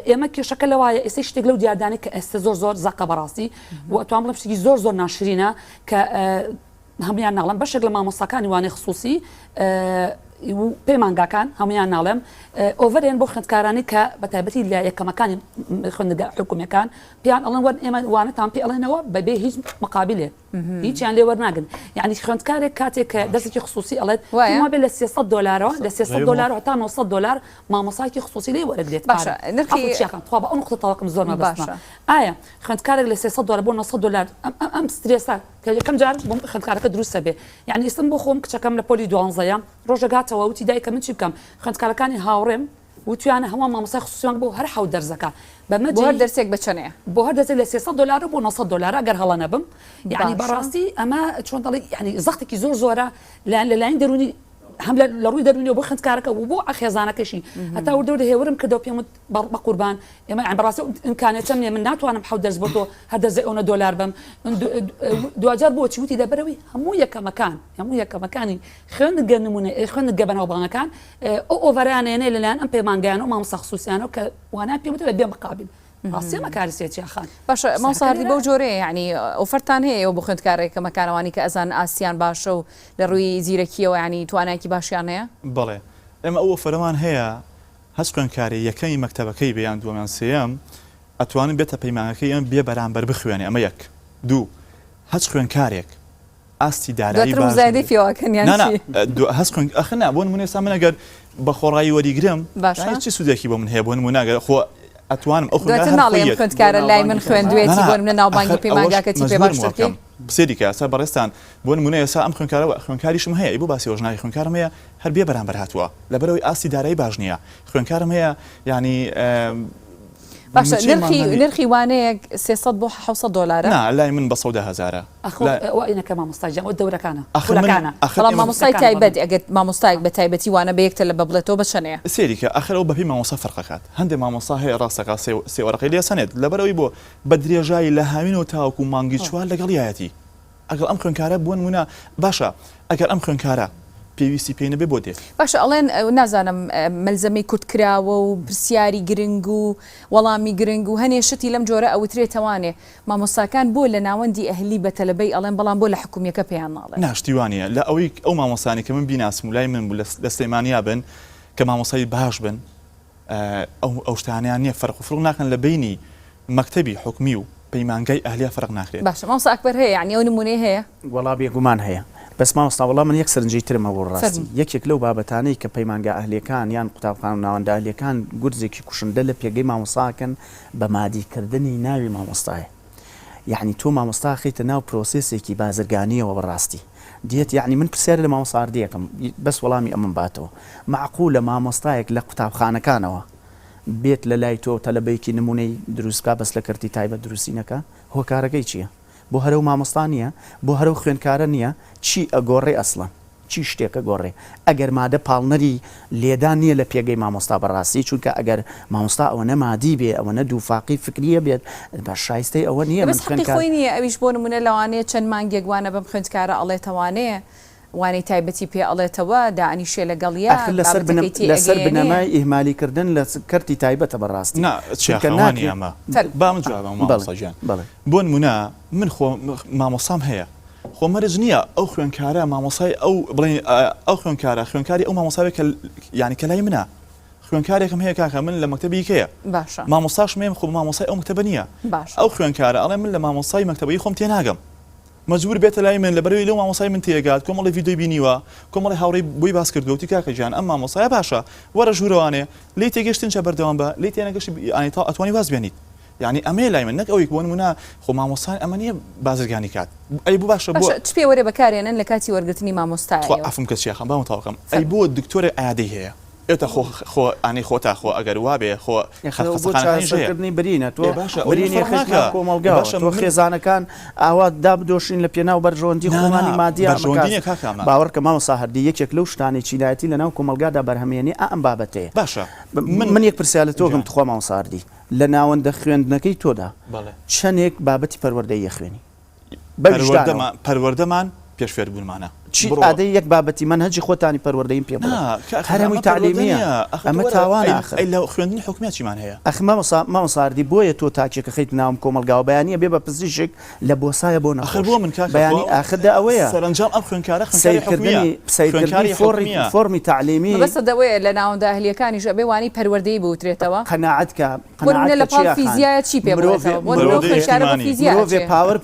[SPEAKER 2] ئێمە کێشەکە لەوایە ئێستا شتێک لەو دیاردانی کە ئێستا زۆر زەقە بەڕاستی و توان بڵم شتێکی زۆر ناشرینە کە هەمویان ناڵم بەشێک لە مامۆستاکانی وانەی خصوصی پەیمانگاکان هەمویان ناڵێم ئۆڤەرێن بۆ خوێندکارانی کە بە تایبەتی لە یەکەمەکانی خوێندنگە حکوومیەکان پیان ئەڵێن وەرن ئێمە وانەتان پێ ئەڵێنەوە بەبێ هیچ مقابلێ هیچیان لێ وەرناگن یعنی خوێندکارێک کاتێک کە دەستێکی خصوصی ئەڵێت وایە بێ لە 300 دلارەوە لە 300 دلار هەتا 900 دلار مامۆستایەکی خصوصی لێ وەرەگرێت
[SPEAKER 1] باشە نرخی
[SPEAKER 2] خوا بە ئەو نقطە تەواوەکەم زۆر مەبەستە ئایا خوێندکارێک لە 300 دلار بۆ 900 دلار ئەم سترێسە کە یەکەم جار بۆم خوێندکارەکە دروستە بێ یعنی ئێستم بۆ خۆم کچەکەم لە پۆلی 12 ڕۆژەگاتەوە وتی دایکە من چی بکەم خوێندکارەکانی هاوڕێم وتویانە هەموو مامۆستای خصوصیان بۆ هەر حەوت دەرزەکە
[SPEAKER 1] بۆ هەر دەرسێک بەچەنەیە
[SPEAKER 2] بۆ هەر دەرسێک لە 300 دلار بۆ 900 دلار ئەگەر هەڵە نەبم یعنی بەڕاستی ئەمە چۆن دەڵێ یعنی زەختێکی زۆرە لەلایەن دەرونی هەم لە ڕووی دەرونیەوە بۆ خوێندکارەکە و بۆ ئەخێزانەکەشی هەتا وردەورە هێورم کردەوە پێم بە قوربان ئێمە یعنی بەڕاستی ئیمکانێتم نییە من ناتوانم حەوت دەرس بۆ تۆ هەر دەرزەی ئەوە دلار بم دوجار بۆچی وتی دەبەرەوەی هەموو یەکەمەکانی خوێندنگە نمونە خوێندنگە بەناوبانگەکان ئەو ئۆڤەرانێنێ لەلایەن ئەم پەیمانگەیانە و مامۆستا خصوصیانەوە کە وانای پێم وتە بێ مقابل ڕاستی ئەمە کاری سێچیاخان
[SPEAKER 1] باشە مامۆستا بەو جۆرەیە یعنی ئۆفەرتان هەیە بۆ خوێندکارێکە مەکانەوانی کە ئەزان ئاسیان باشە و لە ڕووی زیرەکیەوە ینی توانایکی باشیان هەیە
[SPEAKER 4] بەڵێ ئێمە ئەو ئۆفەرەمان هەیە هەست خوێندکاری یەکەمی مەکتەبەکەی بەیان دووەمیان سێەم ئەتوانن بێتە پەیمانەکەی ئەم بێ بەرامبەر بخوێنێ ئەمە یەک دوو هەست خوێندکارێک ئاستی دارایی
[SPEAKER 1] زایدی فیواکەن
[SPEAKER 4] هەست ئەخنا بۆ نمونە ئێستا من ئەگەر بە خۆڕایی وەریگرم چی سوودێکی بۆ من هەیە بۆ نمونەگەر خۆ ئەتوانم ئەو
[SPEAKER 1] ناڵێم خوێندکارە لای من خوێندوێتی بۆ منە ناوبانگی پەیمانگاکەتی پێ باشترکەی
[SPEAKER 4] سێریکە ئەستا بەڕێستان بۆ نمونە ئێستا ئەم خوێندکاریشم هەیە بۆ باسی ڕۆژناوی خوێندکارم هەیە هەر بێ بەرامبەر هاتووە لەبەرەوەی ئاستی دارایی باش نییە خوێندکارم هەیە ینی
[SPEAKER 1] باشە نرخی وانەیەک 300 بۆ 600 دلار
[SPEAKER 4] لای من بە 100,000
[SPEAKER 2] ئەوەینەکە مامۆستاجیان ئەو دەورەکانە
[SPEAKER 1] بەڵام مامۆستای تایبەت ئەگەر مامۆستایەک بە تایبەتی وانە بە یەکتە لە بەبڵێتەوە بەچەنەیە
[SPEAKER 4] سێریکە ئەخر ئەو بەپی مامۆستا فەرقەکات هەندێک مامۆستا هەیە ڕاستەکە سێ وەرەقەی لێ سەنێت لەبەرەوەی بۆ بە درێژایی لە هاوینەوە تاوەکو مانگی چوار لەگەڵ یایەتی ئەگەر ئەم خوێندکارە بوون وونە باشە ئەگەر ئەم خوێندکارە پێویستی پێی نەبێ بۆ دێت
[SPEAKER 1] باشە ئەڵێن نازانم مەلزەمەی کورتکراوە و پرسیاری گرنگ و وەڵامی گرنگ و هەنێ شتی لەم جۆرە ئەوترێتەوانێ مامۆستاکان بۆ لە ناوەندی ئەهلی بە تەلەبەی ئەڵێن بەڵام بۆ لە حکوومیەکە پێیان ناڵێن
[SPEAKER 4] ناشتیوانە لە ئەوەی ئەو مامۆستانی کە من بیناسم و لای من بوو لە سلەیمانیا بن کە مامۆستای باش بن ئەو شتانیان نییە فەرق و فڕق ناکەن لە بینی مەکتەبی حکومی و پەیمانگای ئەهلیە فەرق ناکرێت
[SPEAKER 1] باشە مامۆستا ئەکبەر هەیە یعنی ئەو نمونەی هەیە
[SPEAKER 3] وەڵا بێگومان هەیە بەس مامۆستا وەڵام من یەک سەرنجەی ترمە بۆ ڕاستی یەکێک لەو بابەتانەی کە پەیمانگا ئەهلیەکان یان قوتابخانە و ناوەندە ئەهلیەکان گورزێکی کوشندە لە پێگەی مامۆستاکەن بە مادیکردنی ناوی مامۆستایە یعنی تۆ مامۆستا خیتە ناو پرۆسێسێکی بازرگانیەوە بەڕاستی دیێت یعنی من پرسیارە لە مامۆستاردیەکەم بەس وەڵامی ئەمن باتەوە معقولە مامۆستایەک لە قوتابخانەکانەوە بێت لە لای تۆ تەلەبەیەکی نمونەی دروستکە بەس لە کردی تایبەت دروستینەکە هۆکارەکەی چییە بۆ هەرو مامۆستا نییە بۆ هەرو خوێندکارە نییە چی ئەگۆڕێ ئەسڵان چی شتێکە گۆڕێ ئەگەر مادە پاڵنەری لێدان نییە لە پێگەی مامۆستا بەڕاستی چونکە ئەگەر مامۆستا ئەوە نەمادی بێ ئەوە نە دووفاقی فکریە بێت بە شایستەی ئەوە نییە
[SPEAKER 1] بەس حەقی خۆی نییە ئەویش بۆ نمونە لەوانەیە چەند مانگێکوانە بەم خوێندکارە ئەڵێتەوانەیە وانەی تایبەتی پێ ئەڵێتەوە دانیشێ لەگەڵیە
[SPEAKER 3] لەسەر بنەمای ئیهمالیکردن لە کەرتی تایبەتە بەڕاستی
[SPEAKER 4] چێخەوانی ئەمە با من جوابمەسەجان بۆ نمونە من خۆ مامۆسام هەیە خۆ مەرج نییە ئەو خوێندکارە مامۆسای ئەو بڵێن ئەو خوێندکاری ئەو مامۆساوێک یعنی کە لای منە خوێندکارێکم هەیە کاکە من لە مەکتەبی کەیە
[SPEAKER 1] باشە
[SPEAKER 4] مامۆستاش مێم خۆ مامۆسای ئەو مەکتەبە نییە ئەو خوێندکارە ئەڵێ من لە مامۆسای مەکتەبەی خۆم تێناگەم مەجبور بێتە لای من لەبەرەوەی لەو مامۆسای من تێگات کۆمەڵی ڤیدیۆی بینیوە کۆمەڵی هاوڕێی بۆی باس کردووتی کاکە گیان ئەم مامۆسایە باشە وەرە ژوورەوانێ لی تێگەشتن چە بەردەوام بە لی تێنەگەشتی ئەنی تا ئەتوانی واز بێنیت یعنی ئەمێ لای من نەک ئەوەی بۆ نمونە خۆ مامۆستان ئەمە نییە بازرگانی کات ئەی بوو باشە بۆ
[SPEAKER 1] چ پێ وەرە بەکارێنن لە کاتی وەرگرتنی مامۆستایە
[SPEAKER 4] ئەفم کە چیاخەم بام تاوەکەم ئەی بۆ دکتۆرە ئایادەی هەیە ئێتە خۆ ئانی خۆتا خۆ ئەگەر وابێ خۆ
[SPEAKER 3] خەسەکردنی برینە تۆ برینی خێزانە کۆمەڵگا تۆ خێزانەکان ئاوا دابدۆشین لە پێناو بەرژۆندی خۆمانی مادیە باوەڕکە مامۆستا هەردی یەکێک لەو شتانی چینایەتی لەناو کۆمەڵگادا بەرهەمێنی ئەم بابەتەیە
[SPEAKER 4] باشە
[SPEAKER 3] من یەک پرسیار لە تۆگەم تخوا مامۆساردی لە ناوەندە خوێندنەکەی تۆدا چەندێک بابەتی پەروەردەیی خوێنی
[SPEAKER 4] پەروەردەمان پێشفێر بوونمانە
[SPEAKER 3] چی ئادەی یەک بابەتی منهجی خۆتانی پەروەردەین پێ هەرمی تعلیمیە ئەمە تاوانە
[SPEAKER 4] لە خوێندنی حکومیت چیمان هەیە
[SPEAKER 3] ئەخ مامۆساردی بۆیە تۆ تاکێکە خەیت ناوم کۆمەلگاوە بەیانیە بێ بە پزیشک لە بۆسایە بۆ نەخۆش
[SPEAKER 4] بۆ من
[SPEAKER 3] بەیانی ئاخردا ئەوەیە
[SPEAKER 4] سەرنجام ئەم خوێنکارە
[SPEAKER 3] سیرکردنی فۆرمی تعلیمی
[SPEAKER 1] بەسە دەوەیە لە ناوەندا ئەهلیەکانیش ئەبێ وانی پەروەردەی بوترێتەوە
[SPEAKER 3] قەناعەتکە
[SPEAKER 1] لە پاڵ فیزیایە چی پێ
[SPEAKER 3] مرۆڤێ پاوەر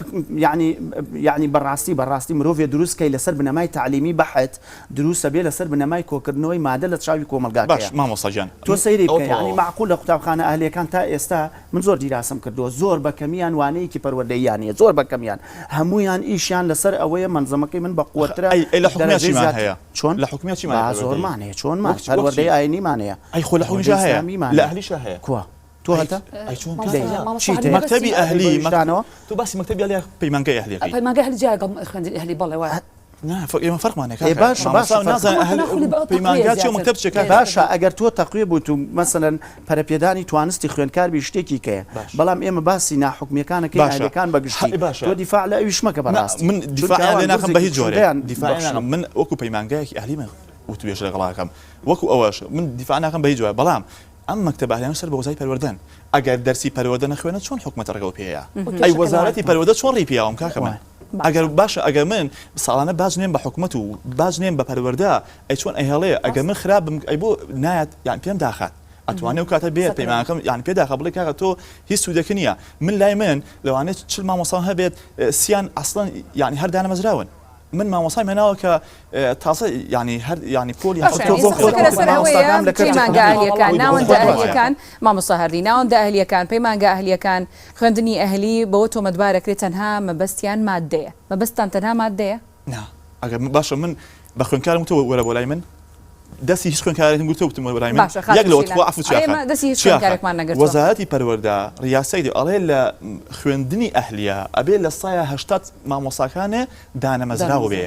[SPEAKER 3] یعنی بەڕاستی مرۆڤێ دروستکەی لەسەر بنەمای تعلیمی بەحت دروستە بێ لەسەر بنەمای کۆکردنەوەی مادە لە چاوی کۆمەلگاکە
[SPEAKER 4] باش مامۆستاجان
[SPEAKER 3] تۆ سەیری بکە یعنی معقول لە قوتابخانە ئەهلیەکان تا ئێستا من زۆر دیراسم کردووە زۆر بە کەمیان وانەیەکی پەروەردەییانە زۆر بە کەمیان هەمویان ئیشیان لەسەر ئەوەیە منزەمەکەی من بە قووەترە
[SPEAKER 4] لە حکومیەتیمان هەیە
[SPEAKER 3] چۆن
[SPEAKER 4] لە حکومیەتیمان
[SPEAKER 3] زۆرمانەیە چۆنمان پەروەردەی ئاینیمان هەیە
[SPEAKER 4] ئەی خۆ لە حکومیە هەیە لە ئەهلیش هەیە
[SPEAKER 3] کووە تۆ هەتا
[SPEAKER 4] مەکتەبی ئەهلی تو باسی مەکتەبی ئەهلی پەیمانگەی ئەهلیەکەی
[SPEAKER 2] پەیمانگەی ئەهلی جا خوێندنی ئەهلی بەڵێ وایە
[SPEAKER 4] ئێمە فەرقمانێک
[SPEAKER 3] باشە ئەگەر تۆ تەقوێ بوویت و مەسەلەن پەرەپێدانی توانستی خوێندکار بێ شتێکی کەیە بەڵام ئێمە باسی ناحکومیەکانەکەی ئەهلیەکان بەگشتی تۆ دیفاع لە ئەویش مەکە بەڕاستی
[SPEAKER 4] من دیفاعیان لێ ناکەم بە هیچ جۆرێک دیفاعیان من وەکو پەیمانگایەکی ئەهلی من وتوێژ لەگەڵاکەم وەکو ئەوەش من دیفاع ناکەم بە هیچ جۆرە بەڵام ئەم مەکتەب ئەهلیان سەر بە وەزای پەروەردەن ئەگەر دەرسی پەروەردە نەخوێنە چۆن حکومەت ڕێگەڵ پێەیە ئەی وەزارەتی پەروەردە چۆن ڕێی پێیاوم کاکەمان ئەگەر باشە ئەگەر من ساڵانە باز نێم بە حکومەت و باز نێم بە پەروەردە ئەی چۆن ئەهێڵەیە ئەگەر من خراپم ئەی بۆ نایەت یان پێم داخات ئەتوانێ و کاتە بێت پەیمانەکەم یان پێداخە بڵێ کاکە تۆ هیچ سوودەکە نییە من لای من لەوانێت چل مامۆستا هەبێت سیان ئەسڵەن یانی هەر دانەمەزراون من مامۆسای مێناوە کە تازە ینی هەر ینی پۆلی
[SPEAKER 1] ناوەندە ئەهلیەکان مامۆستا هەردی ناوەندە ئەهلیەکان پەیمانگە ئەهلیەکان خوێندنی ئەهلی بەوە تۆمەتبارەکرێت تەنها مەبەستیان مادەیە مەبەستان تەنها مادەیە
[SPEAKER 4] نا ئەگەر باشە من بە خوێنکارم تۆ وەرە بۆ لای من دەستی هیچ خوێنکارێکم گوتە وتم وەرە بۆ لای من یەک لەوە تۆ عەفو چیاکان وەزارەتی پەروەردە ڕیاسەی دی ئەڵێ لە خوێندنی ئەهلیە ئەبێ لە سایە 80 مامۆساکانێ دانەمەزراوە بێ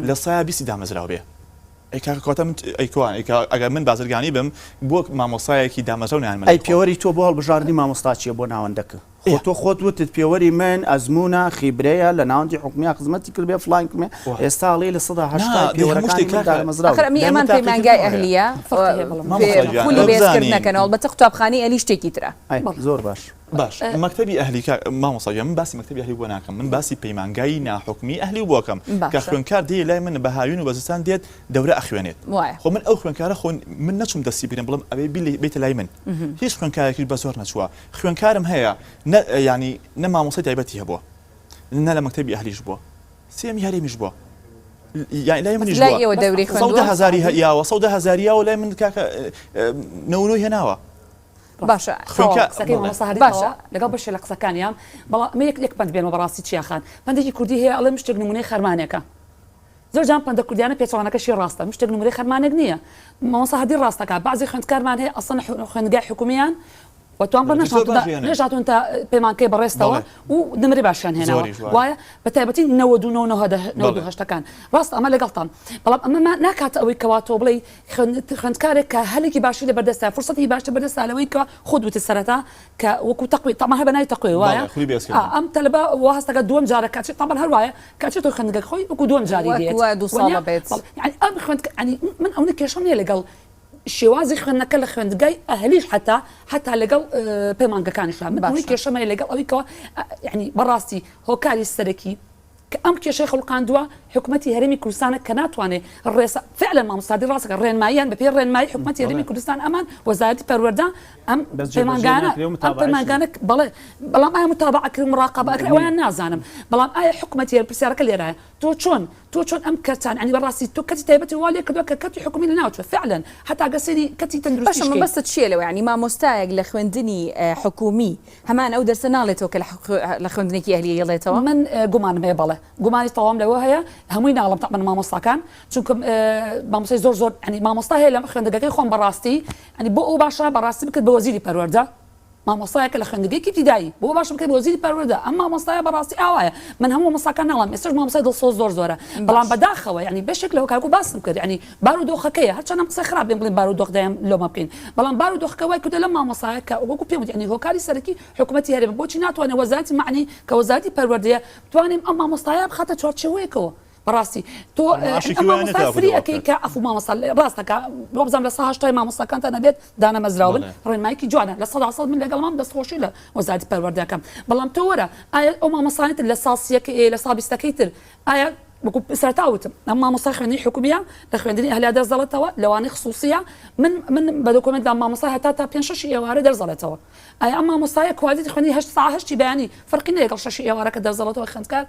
[SPEAKER 4] لە سایە 20 دامەزراوە بێ ئەی کاکە کاتە من ئەگەر من بازرگانی بم بۆ مامۆسایەکی دامەزراونیان من
[SPEAKER 3] ئەی پێوەری تۆ بۆ هەڵبژاردننی مامۆستا چیە بۆ ناوەندەکە تۆ خۆت وتت پێوەری من ئەزمونە خیبرەیە لە ناوەندی حکومیا خزمەتی کردبێ فلان کمێ ئێستاڵی لە
[SPEAKER 1] 1970 ئەمان پەیمانگای ئەهلیە پولی بێزکردنەکەنەوە بەتە قوتابخانەی ئەلی شتێکی ترە
[SPEAKER 3] زۆر باش
[SPEAKER 4] باش مەکتەبی ئەهلی مامۆستا من باسی مەکتەبی ئەهلی بۆ ناکەم من باسی پەیمانگای ناحکمی ئەهلی بۆکەم کە خوێنکار دی لای من بە هاوین و بەزستان دێت دەورە ئەخوێنێت خۆ من ئەو خوێنکارە خۆ من نەچوم دەستی بینم بڵم ئەوێ بیتە لای من هیچ خوێنکارێکی بە زۆر نەچووە خوێنکارم هەیە ینی نە مامۆسای تایبەتی هەبووە نە لە مەکتەبی ئەهلیش بووە سێمی هەرێمیش بووە لای منیش هزاری هەیەوە 100 یاوە لای من کاکە نەونۆی هێناوە
[SPEAKER 1] باشە
[SPEAKER 2] باشە لەگەڵ بەشێ لە قسەکانیان بەڵام یەک پند بێنەوە بەڕاستی چیاخان پندێکی کوردی هەیە ئەڵێ مشتێک نمونەی خەرمانێکە زۆر جان پندە کوردیانە پێچەوانەکەشی ڕاستە مشتێک نمونەی خەرمانێک نییە مامۆستا هەردی ڕاستەکە بعضی خوێندکارمان هەیە ئەسڵەن خوێندگای حکومیان وتوان بڕ نەژاتون تا پەیمانگەی بەڕێستەوە و نمری باشیان هێناوە وایە بە تایبەتی 99 ڕاست ئەمە لەگەڵتان بەڵام ئەمە ناکاتە ئەوەی کەواتۆ بڵێ خوێندکارێک کە هەلێکی باشی لە بەردەستا فرسەتی باشتر بەردەستا لەوەی کە خۆت وتە سەرەتا کە وەکو تەقوی تەما هەبە نای تەقوی وایە ئەم تەلەبە وا هەستەکە دووەم جارە کاتێت تەمان هەر وایە کاتێت تۆ خوێندگەی خۆی وەکو دووەم جاری دێت
[SPEAKER 1] دو ساڵە بێت
[SPEAKER 2] یعنی ئەم خوێندکار من ئەوە کێشەم نییە لەگەڵ شێوازی خوێندنەکە لە خوێندگای ئەهلیش حتا لەگەڵ پەیمانگەکانیش من کێشەمە لەگەڵ ئەوەی کەەوە ینی بەڕاستی هۆکاری سەرەکی کە ئەم کێشەی خەڵقاندووە حکوومەتی هەرێمی کوردستانە کە ناتوانێت ڕێسا فعلا مامۆستادی ڕاستەکە ڕێنماییان بە پێ ڕێنمایی حکوومەتی هەرێمی کوردستان ئەمان وەزارەتی پەروەردە ئەم پەیمانگانە بەڵێ بەڵام ئایا متابعەکرد مراقبە ئەکرد ئەویان نازانم بەڵام ئایا حکوومەتی پرسیارەکە لێرایە تۆ چۆن ئەم کەرتان عنی بەڕاستی تۆ کەتی تایبەتی والێ کردووە کە کەتی حکومی لە ناوچوە فعلا حتا گەسەری کەتی تەندروستی
[SPEAKER 1] باشە بەستە چیە لەوە ینی مامۆستایەک لە خوێندنی حکومی هەمان ئەو دەرسە ناڵێتەوە کە لە خوێندنێکی ئەهلی یڵێتەوە
[SPEAKER 2] من گومانم هەیە بەڵێ گومانی تەواو لەوە هەیە هەمووی ناڵم تەقمن مامۆستاکان چونکە مامۆستای زۆر ینی مامۆستا هەیە لە خوێندەکەی خۆم بەڕاستی ینی بۆ ئەو باشە بەڕاستی بکرد بە وەزیری پەروەردە مامۆستایەکە لە خوێندنگەیەکی ابتیدایی بۆ باشم بکەیت بۆ وەزیری پەروەردە ئەم مامۆستایە بەڕاستی ئاوایە من هەموو مامۆستاکان ناڵم ئێستاش مامۆستای دڵسۆز زۆرە بەڵام بەداخەوە ینی بەشێک لەوە کارکو باسم کرد ینی بارودۆخەکەیە هەرچەندە قسە خراپ بڵێن بارودۆخدایم لۆمە بکەین بەڵام بارودۆخەکە وای کردە لەم مامۆستایە کە وەکو پێم وت ینی هۆکاری سەرەکی حکوومەتی هەرێم بۆچی ناتوانێت وەزارەتی معنی کە وەزارەتی پەروەردەیە بتوانین ئەم مامۆستایە بخاتە چوارچێوەیەکەوە بەڕاستی تۆ فریەکەی کە ئەفو مامۆستا ڕاستەکە بۆ بزانام لە ساهشتای مامۆستاکانتان نەبێت دانەمەزراون ڕێنمایەکی جوانە لە 100% من لەگەڵمان دەستخۆشی لە وەزارەتی پەروەردەکەم بەڵام تۆ وەرە ئایا ئەو مامۆستانێت لە ساسیەکە لە سابیستەکەی تر ئایا وەکو سەرتاوتم ئەم مامۆستا خوێندنی حکومیە لە خوێندنی ئەهلیا دەرزەڵێتەوە لەوانەی خصوصیە من بە دۆکۆمنت لە مامۆستا هەتا تا 5-6 ئێوارە دەرزەڵێتەوە ئایا ئەم مامۆستایە کوالیتی خوێندنی 8 ساعت 8 بەیانی فەرقی نەیە لەگەڵ 6 ئێوارەکە دەرزەڵێتەوە خوێندکار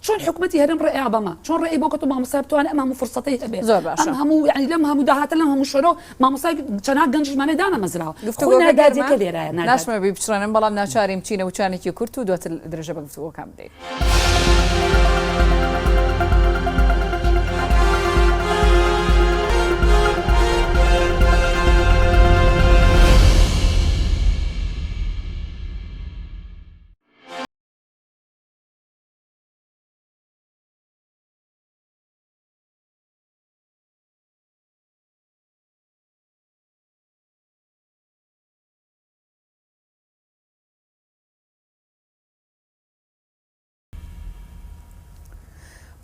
[SPEAKER 2] چۆن حکوومەتی هەرێم ڕێیا بەمە چۆن ڕێی بۆ کە تۆ مامۆستا بتوانێت ئەم هەموو فرسەتەی هەبێت ئەم هەموو یعنی لەم هەموو داهاتە لەم هەموو شەرۆ مامۆستای چەند گەنجمانەی دانەمەزراوە گفتوگۆکە لێرایە
[SPEAKER 1] ناشمە بی بچڕێنم بەڵام ناچاریم چینە وچانێکی کورت و دواتر درێژە بە گفتوگۆکان بدەین.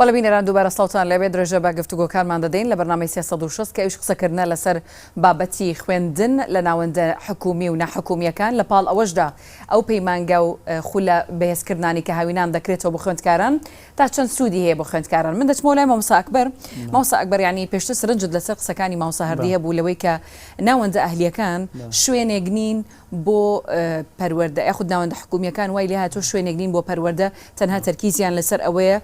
[SPEAKER 1] بەڵێ بینەران دووبارە سڵاوتان لەبێ درێژە بە گفتوگۆکانمان دەدەین لە بەرنامەی 360 کە ئەویش قسەکردنە لەسەر بابەتی خوێندن لە ناوەندە حکومی و نەحکومیەکان لە پاڵ ئەوەشدا ئەو پەیمانگە و خولە بەهێزکردانی کە هاوینان دەکرێتەوە بە خوێندکاران تا چەند سوودی هەیە بۆ خوێندکاران من دەچمەوە لای مامۆستا ئەکبەر یعنی پێشتر سرنجت لەسەر قسەکانی مامۆستا هەردی هەبوو لەوەی کە ناوەندە ئەهلیەکان شوێنێک نین بۆ پەروەردە یاخود ناوەندە حکومیەکان وای لێ هاتووە شوێنێک نین بۆ پەروەردە تەنها تەرکیزیان لەسەر ئەوەیە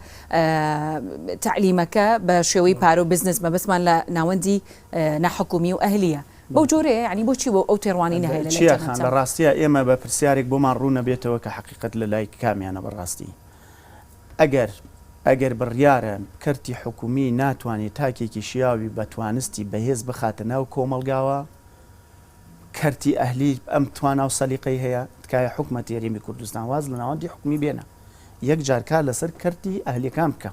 [SPEAKER 1] تعلیمەکە بە شێوەی پارە و بزنس مەبەستمان لە ناوەندی نەحکومی و ئەهلیە بەو جۆرەیە ینی بۆچی بۆ ئەو تێڕوانی نەهەیە
[SPEAKER 3] چیەخان لە ڕاستیە ئێمە بە پرسیارێک بۆمان ڕوو نەبێتەوە کە حقیقت لە لای کامیانە بەڕاستی ئەگەر بڕیارە کەرتی حکومی ناتوانێت تاکێکی شیاوی بەتوانستی بەهێز بخاتە ناو کۆمەلگاوە کەرتی ئەهلی ئەم توانە و سەلیقەی هەیە تکایە حکومەتی هەرێمی کوردستان واز لە ناوەندی حکومی بێنە یەک جارکار لەسەر کەرتی ئەهلیەکان بکە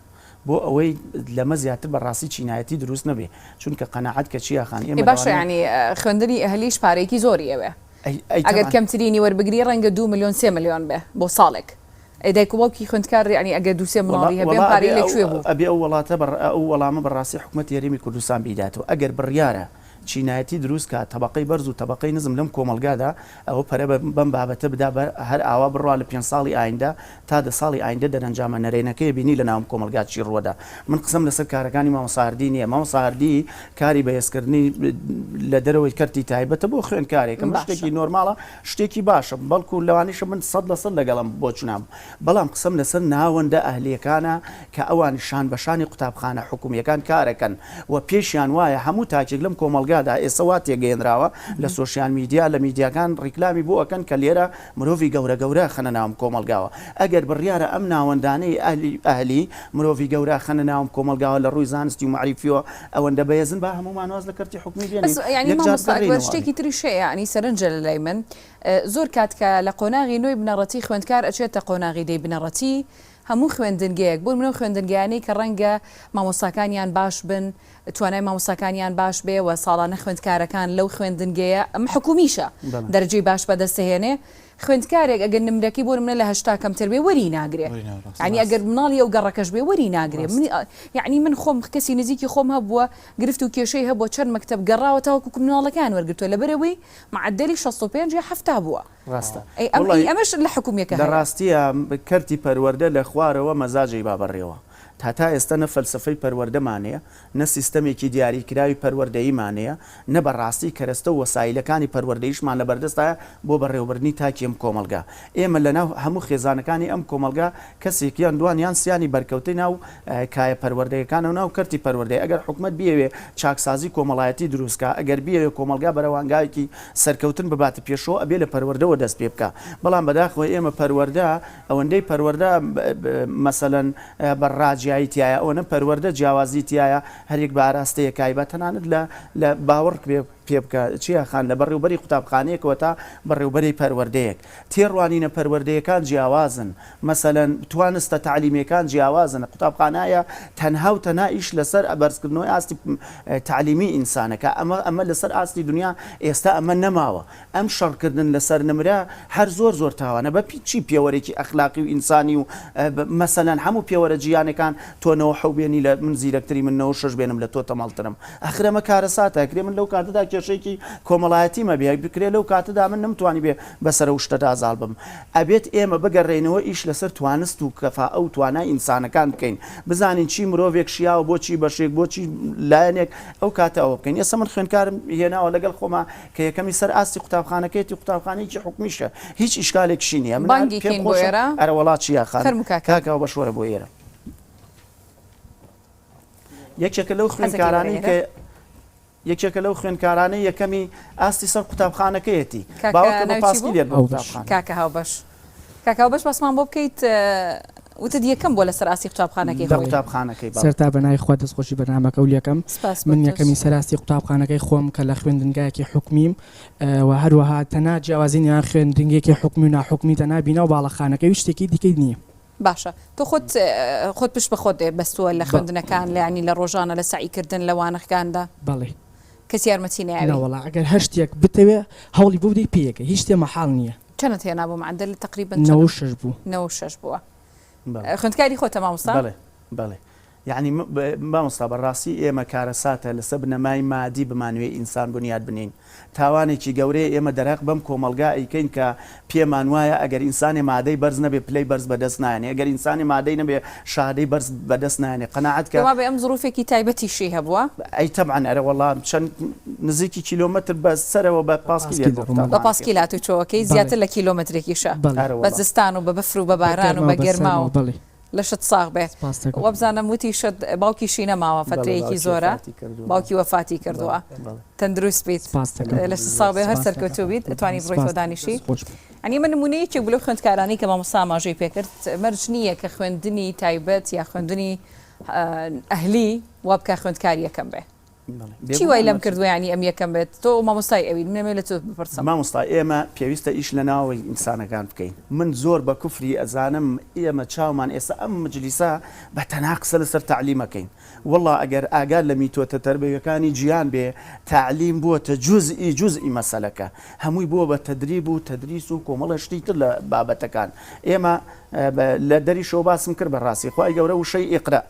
[SPEAKER 3] بۆ ئەوەی لەمە زیاتر بەڕاستی چینایەتی دروست نەبێ چونکە قەناعەت کە چیاخان ئێمە
[SPEAKER 1] باشە ینی خوێندنی ئەهلیش پارێکی زۆری ئەوێ ئەگەر کەمترینی وەربگری ڕەنگە 2 ملیۆن 3 ملیۆن بێ بۆ ساڵێک دایکوڵکی خوێندکار ینی ئەگەر 2 مڵی هەبێ پارەی لەکوێ بوو
[SPEAKER 3] ئەبێ ئەو وڵاتە ئەو وەڵامە بەڕاستی حکومەتی هەرێمی کوردستان بیداتەوە ئەگەر بڕیارە چینایەتی دروست کە تەبقەی بەرز و تەبقەی نزم لەم کۆمەلگادا ئەوە پەرە بەم بابەتە بدا هەر ئاوا بڕوا لە 5 ساڵی ئایندا تا 10 ساڵی ئایندا دەرەنجامە نەرێنەکەی بینی لە ناوم کۆمەلگا چی ڕووەدا من قسم لەسەر کارەکانی مامۆستا هەردی نییە مامۆستا هەردی کاری بەهێزکردنی لە دەرەوەی کەرتی تایبەتە بۆ خوێندکارێکم شتێکی نۆرماڵە شتێکی باشە بەڵکو لەوانیشە من 100% لەگەڵم بۆ چونام بەڵام قسم لەسەر ناوەندە ئەهلیەکانە کە ئەوان شان بەشانی قوتابخانە حکومیەکان کارەکەن و پێشیان وایە هەموو تاکێک لەم کۆمەلگادا ئێسەوات گەێنراوە لە سوۆسیال میدیا لە میدیاکان ڕیکلامی بۆ ئەکەن کە لێرە مرۆڤی گەورە خەنە ناوم کۆمەلگاوە ئەگەر بڕیارە ئەم ناوەندانەی ئەهلی مرۆڤی گەورە خەنە ناوم کۆمەلگاوە لە ڕووی زانستی و معریفیەوە ئەوەندە بەهێزن با هەمومان واز لە کەرتی حکومی
[SPEAKER 1] بێنێ شتێکی تریشەیە ینی سەرنجە لە لای من زۆر کاتکە لە قۆناغی نوێی بنەڕەتی خوێندکار ئەچێتە قۆناغی دەی بنەڕەتی هەموو خوێندنگەیەک بۆ منەوە خوێندنگیانەی کە ڕەنگە مامۆستاکانیان باش بن توانای مامۆستاکانیان باش بێ و ساڵانە خوێندکارەکان لەو خوێندنگەیە ئەم حکومیشە دەرەجەی باش بەدەستهێنێ خوێندکارێک ئەگەر نمرەکەی بۆ منە لە 80 کەمتر بێ وەری ناگرێ ینی ئەگەر مناڵی ئەو گەڕەکەش بێ وەری ناگرێ یعنی من خۆم کەسی نزیکی خۆم هەبووە گرفت و کێشەی هەبووە چەند مەکتەب گەڕاوە تاوەکو مناڵەکان وەرگرتووە لەبەرەوەی معدەلی 65 یا 70 بووە
[SPEAKER 3] ڕاستە
[SPEAKER 1] ئەمەش لە حکومیەکە
[SPEAKER 3] لە ڕاستیە کەرتی پەروەردە لە خوارەوە مەزاجی بابڕێەوە تا ئێستا نە فەلسفەی پەروەردەمانەیە نە سیستەمێکی دیاریکراوی پەروەردەیمانەیە نە بەڕاستی کەرەستە و وەسایلەکانی پەروەردەیشمان لە بەردەستایە بۆ بەڕێوەبردنی تاکی ئەم کۆمەلگا ئێمە لەناو هەموو خێزانەکانی ئەم کۆمەلگا کەسێکیان دوانیان سیانی بەرکەوتەی ناو کایە پەروەردەیەکان و ناو کەرتی پەروەردەی ئەگەر حکومەت بیەوێ چاکسازی کۆمەڵایەتی دروستکە ئەگەر بیەوێ کۆمەلگا بەرەوانگایەکی سەرکەوتن بباتە پێشەوە ئەبێ لە پەروەردەوە دەست پێ بکە بەڵام بەداخەوە ئێمە پەروەردە ئەوەندەی پەروەردە مەسەلەن بەڕاجی تایە ئەوە نە پەروەردە جیاوازی تایە هەرێک بە ئاراستەیە کایبەت تەنانەت لە باوەڕ بێ پێ بکە چیە خان لە بەڕێوبەری قوتابخانەیەکەوە تا بەڕێوبەری پەروەردەیەک تێڕوانینە پەروەردەیەکان جیاوازن مەسەلەن توانستە تعلیمیەکان جیاوازن قوتابخانایە تەنها و تەنها ئیش لەسەر بەرزکردنەوەی ئاستی تعلیمی ئینسانەکە ئەمە لەسەر ئاستی دنیا ئێستا ئەمە نەماوە ئەم شەڕکردن لەسەر نمرە هەر زۆر تاوانە بە چی پێوەرێکی ئەخلاقی و ئینسانی و مەسەلەن هەموو پێوەرە جیانەکان تۆنەوە حەوبێنی لە من زیرەکتری منەوە شەش بێنم لە تۆ تەماڵترم ئەخرەمە کارەساتە کرێ من لەو کاتەدا کێشەیەکی کۆمەڵایەتی مەبێ بکرێ لەو کاتەدا من نمتوانی بێ بەسەر و شتەدا زاڵ بم ئەبێت ئێمە بگەڕێنەوە ئیش لەسەر توانست و کەفا ئەو توانای ئینسانەکان بکەین بزانین چی مرۆڤێک شیاوە بۆچی بەشێک بۆچی لایەنێک ئەو کاتە ئەوە بکەین ئێستا من خوێنکارم هێناوە لەگەڵ خۆما کە یەکەمی سەر ئاستی قوتابخانەکەیەتی قوتابخانەیەکی حکومیشە هیچ ئیشکالێکشی نییە
[SPEAKER 1] بانگی کەین بۆ ئێرە
[SPEAKER 3] ئەرە وڵات چیە خان
[SPEAKER 1] فەرموو کاکە.
[SPEAKER 3] کاکەوە بەشوەرە بۆ ئێرە یەکێکە لەو خوێنکارانی کە یەکێکە لەو خوێنکارانەی یەکەمی ئاستی سەر قوتابخانەکەیەتی باوەکە بە پاسکی لێت بە قوتابخانە
[SPEAKER 1] کاکە هاوبەش کاکە هاوبەش بەسمان بۆ بکەیت وتت یەکەم بۆ لەسەر ئاستی قوتابخانەکەی
[SPEAKER 3] لە قوتابخانەکەی
[SPEAKER 6] سەرتا بەنای خوا دەستخۆشی بەرنامەکە و یەکەم من یەکەمی سەراستی قوتابخانەکەی خۆم کە لە خوێندنگایەکی حکومیم و هەروەها تەنها جیاوازینیان خوێندنگێکی حکومی و ناحکومی تەنها بینە و باڵەخانەکەی و شتێکی دیکەی نییە
[SPEAKER 1] باشە تۆ خۆت پشت بە خۆت بەستووە لە خوێندنەکان لە ینی لە ڕۆژانە لە سعیکردن لەوانەکاندا
[SPEAKER 6] بەڵێ
[SPEAKER 1] کەس یارمەتی ناوی
[SPEAKER 6] نەوەڵا ئەگەر هەر شتێک بتەوێ هەوڵی بۆ بدەی پێیەکە هیچ شتێ مەحاڵ نییە
[SPEAKER 1] چەنت هێنا بوو معدل تقریبا
[SPEAKER 6] 96 بوو
[SPEAKER 1] 96 بووە خوێندکاری خۆتە مامۆستا
[SPEAKER 3] بەڵێ یعنی مامۆستا بەڕاستی ئێمە کارەساتە لەسەر بنەمای مادی بمانوێ ئینسان بنیاد بنین تاوانێکی گەورەیە ئێمە دەرەق بەم کۆمەلگا ئەیکەین کە پێمان وایە ئەگەر ئینسانی مادەی بەرز نەبێ پلەی بەرز بەدەست نایێنێ ئەگەر ئینسانی مادەی نەبێ شادەی بەرز بەدەست نایێنێ قەناعەت کە
[SPEAKER 1] بە ئەم زروفێکی تایبەتیشی هەبووە
[SPEAKER 3] ئەی تەبعەن ئەرە وەڵام چەند نزیکی کیلۆمەتر بە سەرەوە بە پاسکی
[SPEAKER 1] بە پاسکی لات و چۆکەی زیاتر لە کیلۆمەترێکیشە بە زستان و بە بەفر و بە باران و بە گەرما و لە شت ساغ بێت وەبزانم وتی شت باوکیشی نەماوە فترەیەکی زۆرە باوکی وەفاتی کردووە تەندروست بیت لە ساغ بێ هەر سەرکەوتوو بیت ئەتوانی بڕۆی تۆ دانیشی ئەنی من نمونەیەکی بلو خوێندکارانی کە مامۆستا ئاماژەی پێکرد مەرج نییە کە خوێندنی تایبەت یا خوێندنی ئەهلی وا بکە خوێندکاری یەکەم بێ چی وای لەم کردووە ینی ئەم یەکەم بێت تۆ مامۆستای ئەوی منەمێ لە تۆ بپرسم
[SPEAKER 3] مامۆستا ئێمە پێویستە ئیش لە ناوەی ئینسانەکان بکەین من زۆر بە کوفری ئەزانم ئێمە چاومان ئێستا ئەم مجلیسا بە تەنها قسە لەسەر تعلیمەکەین والله ئەگەر ئاگار لە میتۆتە تەربیەکانی جیان بێ تعلیم بووە جزئی مەسەلەکە هەمووی بووە بە تەدریب و تەدریس و کۆمەڵە شتی تر لە بابەتەکان ئێمە لە دەری شەو باسم کرد بەڕاستی خوای گەورە وشەی ئیقرا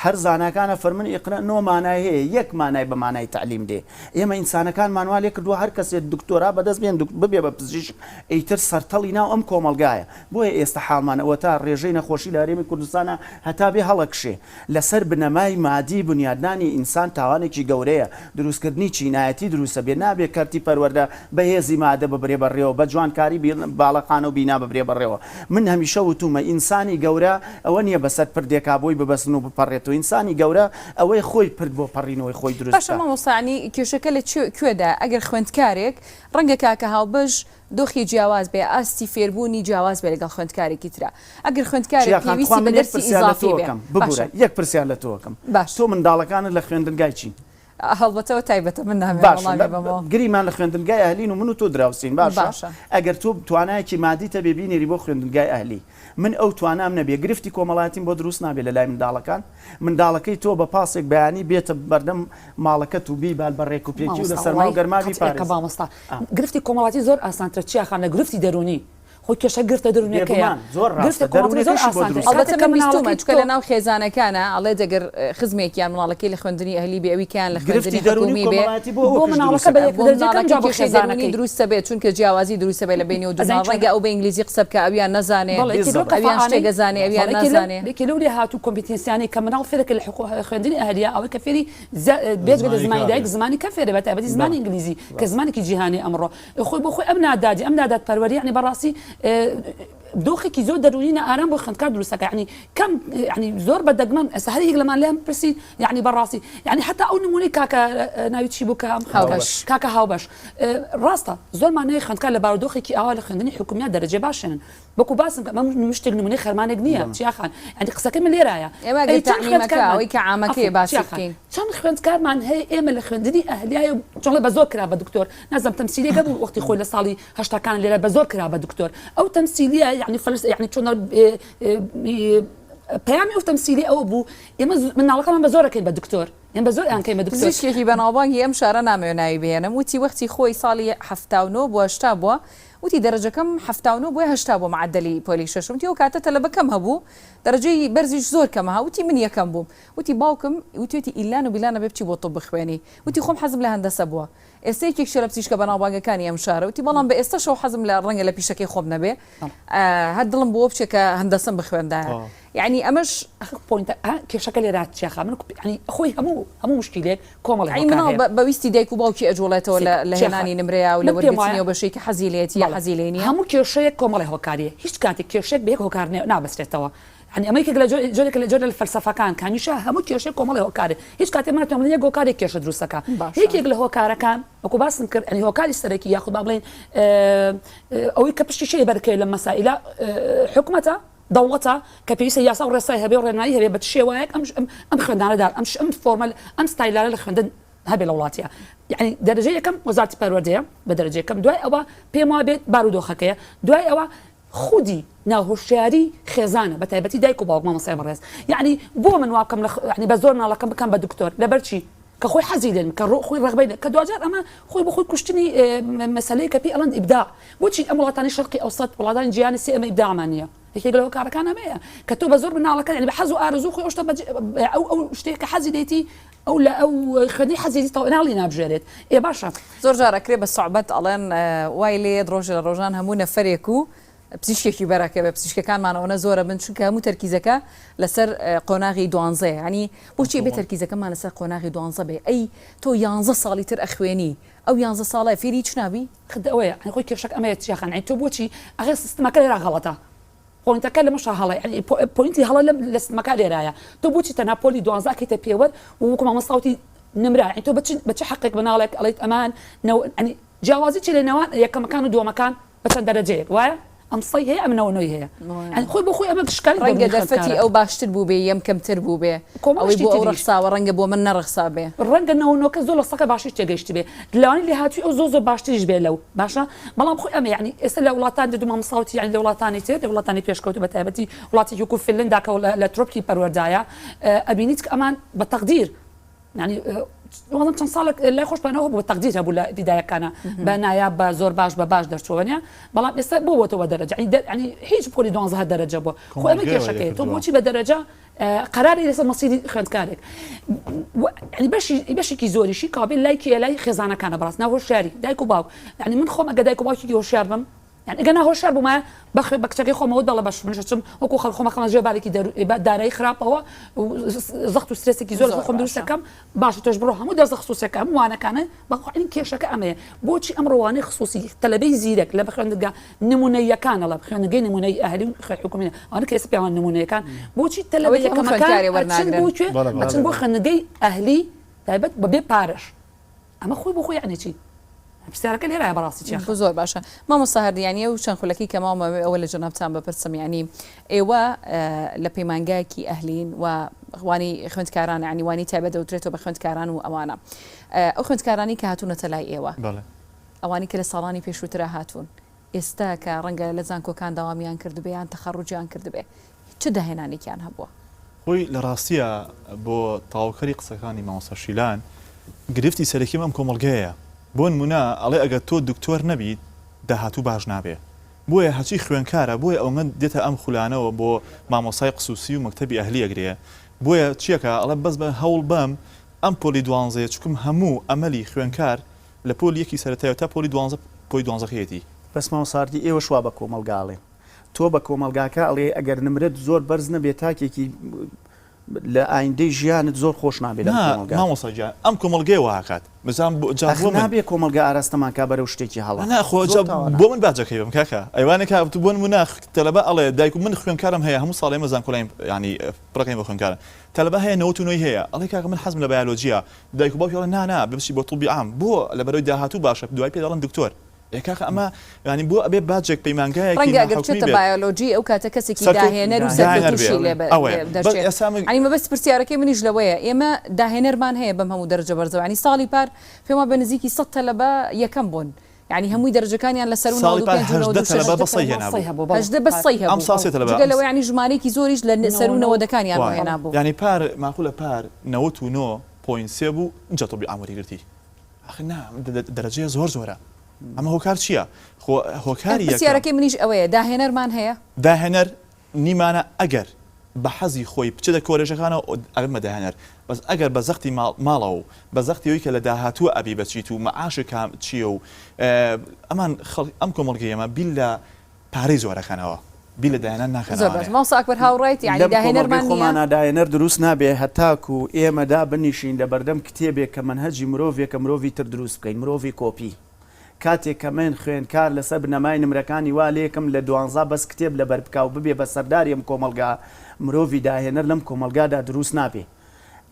[SPEAKER 3] هەر زانەکانە فەرمن ئیقرا نۆ مانای هەیە یەک مانای بە مانای تعلیم دێ ئێمە ئینسانەکان مانوالێک کردووە هەر کەسێک دکتۆرا بەدەست بێن ببێ بە پزیشک ئیتر سەرتەڵی ناو ئەم کۆمەلگایە بۆیە ئێستا حاڵمانەوە تا ڕێژەی نەخۆشی لە هەرێمی کوردستانە هەتا بێ هەڵەکشێ لەسەر بنەمای مادی بنیادنانی ئینسان تاوانێکی گەورەیە دروستکردنی چینایەتی دروستە بێ نابێ کەرتی پەروەردە بەهێزی مادە ببرێ بەڕێوە بە جوانکاری باڵەقانە و بینا ببرێ بەڕێوە من هەمیشە وتومە ئینسانی گەورە ئەوە نییە بەسەر پردێکا بۆی ببەسن و بپەڕێت و ئینسانی گەورە ئەوەی خۆی پرد بۆ پەڕینەوەی خۆی دروست
[SPEAKER 1] باشە مامۆستانی کێشەکە لە کوێدا ئەگەر خوێندکارێک ڕەنگە کاکە هاوبەش دۆخی جیاواز بێ ئاستی فێربوونی جیاواز بێ لەگەڵ خوێندکارێکی ترە ئەگەر خوێندکارێک پێویستی بە دەرسی ئیزافی بێ
[SPEAKER 3] ببورە یەک پرسیار لە تۆکەم تۆ منداڵەکانت لە خوێندنگای چین
[SPEAKER 1] هەڵبەتەوە تایبەتە من نامێ
[SPEAKER 3] گریمان لە خوێندنگای ئەهلین و من و تۆ دراوسین باشە ئەگەر تۆ توانایەکی مادی تەبێ بینێری بۆ خوێندنگای ئەهلی من ئەو توانام نەبێ گرفتی کۆمەڵاتیم بۆ دروست نابێت لە لای منداڵەکان منداڵەکەی تۆ بە پاسێک بەیانی بێتە بەردەم ماڵەکەت و بیبال بە ڕێک و پێکی و لە سەرما و گەرماوی پارێز
[SPEAKER 2] مامۆستا گرفتی کۆمەڵاتی زۆر ئاسانترە چیاخان لە گرفتی دەرونی خۆ کێشە گرتە دەرونەکەیە
[SPEAKER 1] ئەڵبەتە من بیستومە چکە لە ناو خێزانەکانە ئەڵێ دەگەر خزمێکیان مناڵەکەی لە خوێندنی ئەهلی بێ ئەویکیان لە خوێندنی حکومی بێ
[SPEAKER 2] بۆ مناڵەکە بە
[SPEAKER 1] خێزانەکەی دروستە بێت چونکە جیاوازی دروستە بێت لە بینی و دوزان ڕەنگە ئەو بە ئینگلیزی قسە بکە ئەویان نەزانێ ئەویان شتێک گەزانێ ئەویان نازانێ
[SPEAKER 2] لێ هاتوو کۆمپیتنسیانی کە مناڵ فێرەکە لە خوێندنی ئەهلیە ئەوەی کە فێری بێجگە لە زمانی دایک زمانی کە فێرە بە تایبەتی زمانی ئینگلیزی کە زمانێکی جیهانی ئەمڕۆ خۆی بۆ خۆی ئەم نادادی ئەم نادات پەروەری یعنی بەڕاستی دۆخێکی زۆر دەرونینە ئارام بۆ خوێندکار دروستەکە یعنی کەم یعنی زۆر بەدەگمەن ئێستا هەر یەک لەمان لێم پرسید یعنی بەڕاستی یعنی حتا ئەو نمونەی کاکە ناوی چی بوو کاکە هاوبەش ڕاستە زۆرمان هەیە خوێندکار لە بارودۆخێکی ئاوا لە خوێندنی حکومیات دەرەجێ باشێنن بەکو باسم مشتێک نمونەی خەرمانێک نییە چیاخان ئەنی قسەکە من لێرایە
[SPEAKER 1] ئێمە ئەوەی کە عامەکەی باسی بکەین
[SPEAKER 2] چەند خوێندکارمان هەیە ئێمە لە خوێندنی ئەهلیایە چۆڵە بە زۆر کرا بە دکتۆر نازم تەمسیلێکە بوو وەختی خۆی لە ساڵی هەشتاکان لێرە بە زۆر کرا بە دکتۆر ئەو تەمسیلیە یعنی فەرس یعنی چۆن پەیامی ئەو تەمسیلی ئەوە بوو ئێمە مناڵەکەمان بە زۆرەکەین بە دکتۆر ئێمە بە زۆر ئەنکەی بە دکتۆر
[SPEAKER 1] پزیشکێکی بەناوبانگی ئەم شارە نامەوێت ناوی بێنم وتی وەختی خۆی ساڵی 79 بۆ 80 بووە وتی دەرەجەکەم 79 بۆ 80 بۆ معدلی پۆلی شەشم وتی ئەو کاتە تەلەبەکەم هەبوو دەرەجەی بەرزیش زۆر کەمە وتی من یەکەم بووم وتی باوکم وتی ئیلان و بیلانە بێ بچی بۆ تۆ بخوێنی وتی خۆم حەزم لە هەندەسە بووە ئێستا یەکێک شە لە پزیشکە بەناوبانگەکانی ئەم شارە وتی بەڵام بە ئێستاشەوە حەزم لە ڕەنگە لە پیشەکەی خۆم نەبێ هەر دڵم بۆ بچێکە هەندەسەم بخوێندایە يعني أمش
[SPEAKER 2] بوينت كيف لێرات چیاخا من يعني خۆی هەموو مشکلێک کۆمەڵی
[SPEAKER 1] ئەی مناڵ بەویستی دایک و باوکی ئەجوڵێتەوە لە هێنانی نمرەیە و لە وەرگرتنیەوە بەشێکی حەزیلێتی یا حەزیلێنی
[SPEAKER 2] هەموو کێشەیەک کۆمەڵی هۆکاریە هیچ کاتێک کێشێک بەیەک هۆکار نابەستێتەوە يعني ئەمریکا لە جۆرێک لە جۆرە فەلسەفەکان کانیشە هەموو کێشەیە کۆمەڵی هۆکارێ هیچ کاتێک منەتوانم یەک هۆکارێک کێشە دروستەکە یەکێک لە هۆکارەکان وەکو باسم کرد يعني هۆکاری سەرەکی یاخود با بڵێن ئەوەی کە پشتی شەی بەرکەی لە مەسائلە حکومەتە دەوڵەتە کە پێویستە یاسا و ڕێسای هەبێ و ڕێنایی هەبێ بە شێوەیەک ئەم خوێندانەدار ئەم فۆرمەل ئەم ستایلانە لە خوێندن هەبێ لە وڵاتیە يعني دەرەجەی یەکەم وەزارەتی پەروەردەیە بە دەرەجەی یەکەم دوای ئەوە پێم وابێت بارودۆخەکەیە دوای ئەوە خودی ناوهۆشیاری خێزانە بە تایبەتی دایک و باوک مامۆستای بەڕێز يعني بۆ من واکەم يعني بە زۆر ناڵەکەم بکەم بە دکتۆر لەبەرچی کە خۆی حەزی لێن کە خۆی ڕغبەی کە دوجار ئەمە خۆی بە خۆی کوشتنی مەسەلەی کە پێی ئەڵەن ئیبداع بۆچی ئەم وڵاتانی شەرقی ئەوسەد وڵاتانی جیهانی سێ ئەمە ئیبداعمان نییە یەکێک لەوە کارەکان ئەمەیە کە تۆ بە زۆر مناڵەکە يعني بە حەز و ئارزوو خۆی ئەو شتێک کە حەزی دێتی ئەو لە ئەو خوێندنی حەزی ناڵی نابژێرێت باشە
[SPEAKER 1] زۆر جارەکرێ بە سوعبەت ئەڵێن وای لێ ڕۆژ لە ڕۆژان هەموو نەفەرێک و پزیشکێکی بەراکە بە پزیشکەکانمانەوە زۆرە بن چونکە هەموو تەرکیزەکە لەسەر قۆناغی دوانزە ینی بۆچی بێ تەرکیزەکەمان لەسەر قۆناغی دوانزە بێ ئەی تۆ 11 ساڵی تر ئەخوێنی ئەو 11 ساڵای فێری چ نابی
[SPEAKER 2] خدەوەیە خۆی کێشەک ئەمەیە چیاخان تۆ بۆچی ئەغێ سیستمەکە لێرا غەڵەتە پۆینتەکە لە مەشە هەڵی يعني پۆینتی هەڵە لە سیستمەکە لێرایە تۆ بۆچی تەنها پۆلی دوانزە کەیتە پێوەەر وەکو مامۆستاوتی نمرا تۆ بچ حەقێک بناڵێک ئەڵێیت ئەمان يعني جیاوازی چی لە نێوان یەکەمەکان و دووەمەکان بە چەند دەرەجەیەک وایە ئەم سەی هەیە ئەم نەوەی هەیە خۆی بۆ خۆی ئەمە شکاری
[SPEAKER 1] ڕەنگە دەرفەتی ئەو باشتر بوو بێ یەم کەمتر بوو بێ ئەوەی بۆ ئەو ڕەخساوە ڕەنگە بۆ من نەڕەخسا بێ
[SPEAKER 2] ڕەنگە نەوەکە زۆر لە سەکە باشی تێگەیشتی بێ لەوانی لێ هاتووی ئەو زۆر باشتریش بێ لەو باشە بەڵام خۆی ئەمە یعنی ئێستا لە وڵاتان دەدو مامۆستاوتی یعنی لە وڵاتانی تر لە وڵاتانی پێشکەوتو بە تایبەتی وڵاتی وەکو فنلەنداکە لە ترۆپکی پەروەردایە ئەبینیت کە ئەمان بە تەقدیر يعني وەڵام چەند ساڵێک لای خۆشبانەوە بۆ تەقدیر هەبوو لە بیدایەکانە بە نایاب بە زۆر باش بە باش دەرچوونیە بەڵام ئێستا بۆتەوە دەرەجە يعني هیچ پۆلی 12 دەرەجە بۆ خۆ ئەمە کێشەکەی تۆ بۆچی بە دەرەجە قراری لەسەر مەسیری خوێندکارێک يعني بەشێکی زۆریشی کابل لای خێزانەکانە بەڕاست ناهۆشیاری دایک و باوک يعني من خۆم ئەگە دایک و باوکی هۆشیار بم يعني ئەگە ناهۆشیار بوومە بە کچەکەی خۆمەوە دەڵە باش منشم وەکو خۆمە خەڵ ژێبارێکی دارایی خراپەوە زەخت و سترێسێکی زۆر خۆم دروستەکەم باش تۆش بڕۆ هەموو دەرزە خصوصیەکە وانەکانە بەخواین کێشەکە ئەمەیە بۆچی ئەم ڕۆوانەی خصوصی تەلەبەی زیرەک لە بخوێندگا نمونەیەکانە لە بخوێنگەی نمونەی ئەهلی و حکومینە ئەوانە کە ئێستا پێیان نمونەیەکان بۆچی تەلەبەی ئەچن بۆ خوێندگەی ئەهلی تایبەت بەبێ پارەش ئەمە خۆی بۆ خۆی یعنی چی پرسیارەکە لێرایە بەڕاستی چیە
[SPEAKER 1] زۆر باشە مامۆستا هەردیانیە و چەند خولەکی کە ماوە ئەوە لە جەنابتان بپرسم یعنی ئێوە لە پەیمانگایەکی ئەهلین و وانی خوێندکاران عنی وانی تایبەت دەوترێتەوە بە خوێندکاران و ئەوانە ئەو خوێندکارانی کە هاتوونەتە لای ئێوە ئەوانی کە لە ساڵانی پێشووترە هاتوون ئێستا کە ڕەنگە لە زانکۆکان داوامیان کردبێ یان تەخەڕوجیان کردبێ چ داهێنانێکیان هەبووە
[SPEAKER 4] خۆی لە ڕاستیە بۆ تاواکەری قسەکانی مامۆستا شیلان گرفتی سەرەکیم ئەم کۆمەڵگەیە بۆ نمونە ئەڵێ ئەگەر تۆ دکتۆر نەبیت داهاتوو باش نابێ بۆیە هەچی خوێنکارە بۆیە ئەوەندە دێتە ئەم خولانەوە بۆ مامۆسای قسوسی و مەکتەبی ئەهلی ئەگرێ بۆیە چیەکە ئەڵێ بەس بە هەوڵ بەم ئەم پۆلی دوانزەیە چکم هەموو ئەمەلی خوێنکار لە پۆل یەکی سەرەتایە تا پۆلی دوانزە پۆی دوانزەخەتی
[SPEAKER 3] بەس مامۆستاردی ئێوە شوا بە کۆمەلگاڵێ تۆ بە کۆمەلگاکە ئەڵێ ئەگەر نمرێت زۆر بەرز نەبێت تاکێکی لە ئایندەی ژیانت زۆر خۆش نابێت
[SPEAKER 4] مامۆستاجان ئەم کۆمەلگەی وهاکات بزان
[SPEAKER 3] نابێ کۆمەلگا ئاراستەمان کا بەرەو شتێکی هەڵە
[SPEAKER 4] بۆ من باجەکەی بم کاکە ئەیوانێک بۆ نمونە تەلەبە ئەڵێ دایک من خوێنکارم هەیە هەموو ساڵی مەزان کۆلایم ینی پڕەکەی بە خوێنکارە تەلەبە هەیە 99 هەیە ئەڵێ کاکە من حەزم لە بایۆلۆجیە دایک و باوکی ئەڵێ نا ببچی بۆ طوبی عام بۆ لەبەرەوەی داهاتوو باشە دوای پێ دەڵێن دکتۆر کاخ ئەمە ینی بۆ ئەبێ باجێک پەیمانگایەکی
[SPEAKER 1] ڕەنگە ئەگەر بچێتە بایۆلۆجی ئەو کاتە کەسێکی داهێنەر و سەرکەوتوشی لێ دەچێت ئەنی مەبەست پرسیارەکەی منیش لەوەیە ئێمە داهێنەرمان هەیە بەم هەموو دەرەجە بەرزەوانی ساڵی پار پێما بە نزیکی 100 تەلەبە یەکەم بوون يعني هەمووی دەرەجەکانیان لەسەر لەوە ینی ژمارەیەکی زۆریش لە سەرونەوەدەکانیان هێنا بوو
[SPEAKER 4] ینی پار ماقولە پار 99.3 بوو اینجا تۆبی ئامۆری گرتی دەرەجەیە زۆر زۆرە ئەمە هۆکار چییە؟ هۆکاری
[SPEAKER 1] پرسیارەکەی منیش ئەوەیە داهێنەرمان هەیە
[SPEAKER 4] داهێنەر نیمانە ئەگەر بە حەزی خۆی بچێتە کۆلێژەکانەوە ئەگەمە داهێنەر بەس ئەگەر بە زەختی ماڵەوە و بە زەختیەوەی کە لە داهاتووە ئەبی بچیت و مەعاشە کام چییە و ئەمان ئەم کۆمەڵگەی ئەمە بیل لە پارەی زۆرەکەنەوە بیل لە داهێنەر ناکەنەوە
[SPEAKER 1] ماڵ ئەکبەر هاوڕایت یعنی داهێنەرمان
[SPEAKER 3] خۆمانە داهێنەر دروست نابێ هەتاکو ئێمەدا بنیشین لە بەردەم کتێبێک کە منهەجی مرۆڤێک کە مرۆڤی تر دروست بکەین مرۆڤی کۆپی کاتێک کە من خوێندکار لەسەر بنەمای نمرەکانی وا لێکم لە 12 بەس کتێب لە بەربکاو ببێ بە سەرداریم کۆمەلگا مرۆڤی داهێنەر لەم کۆمەلگادا دروست نابێ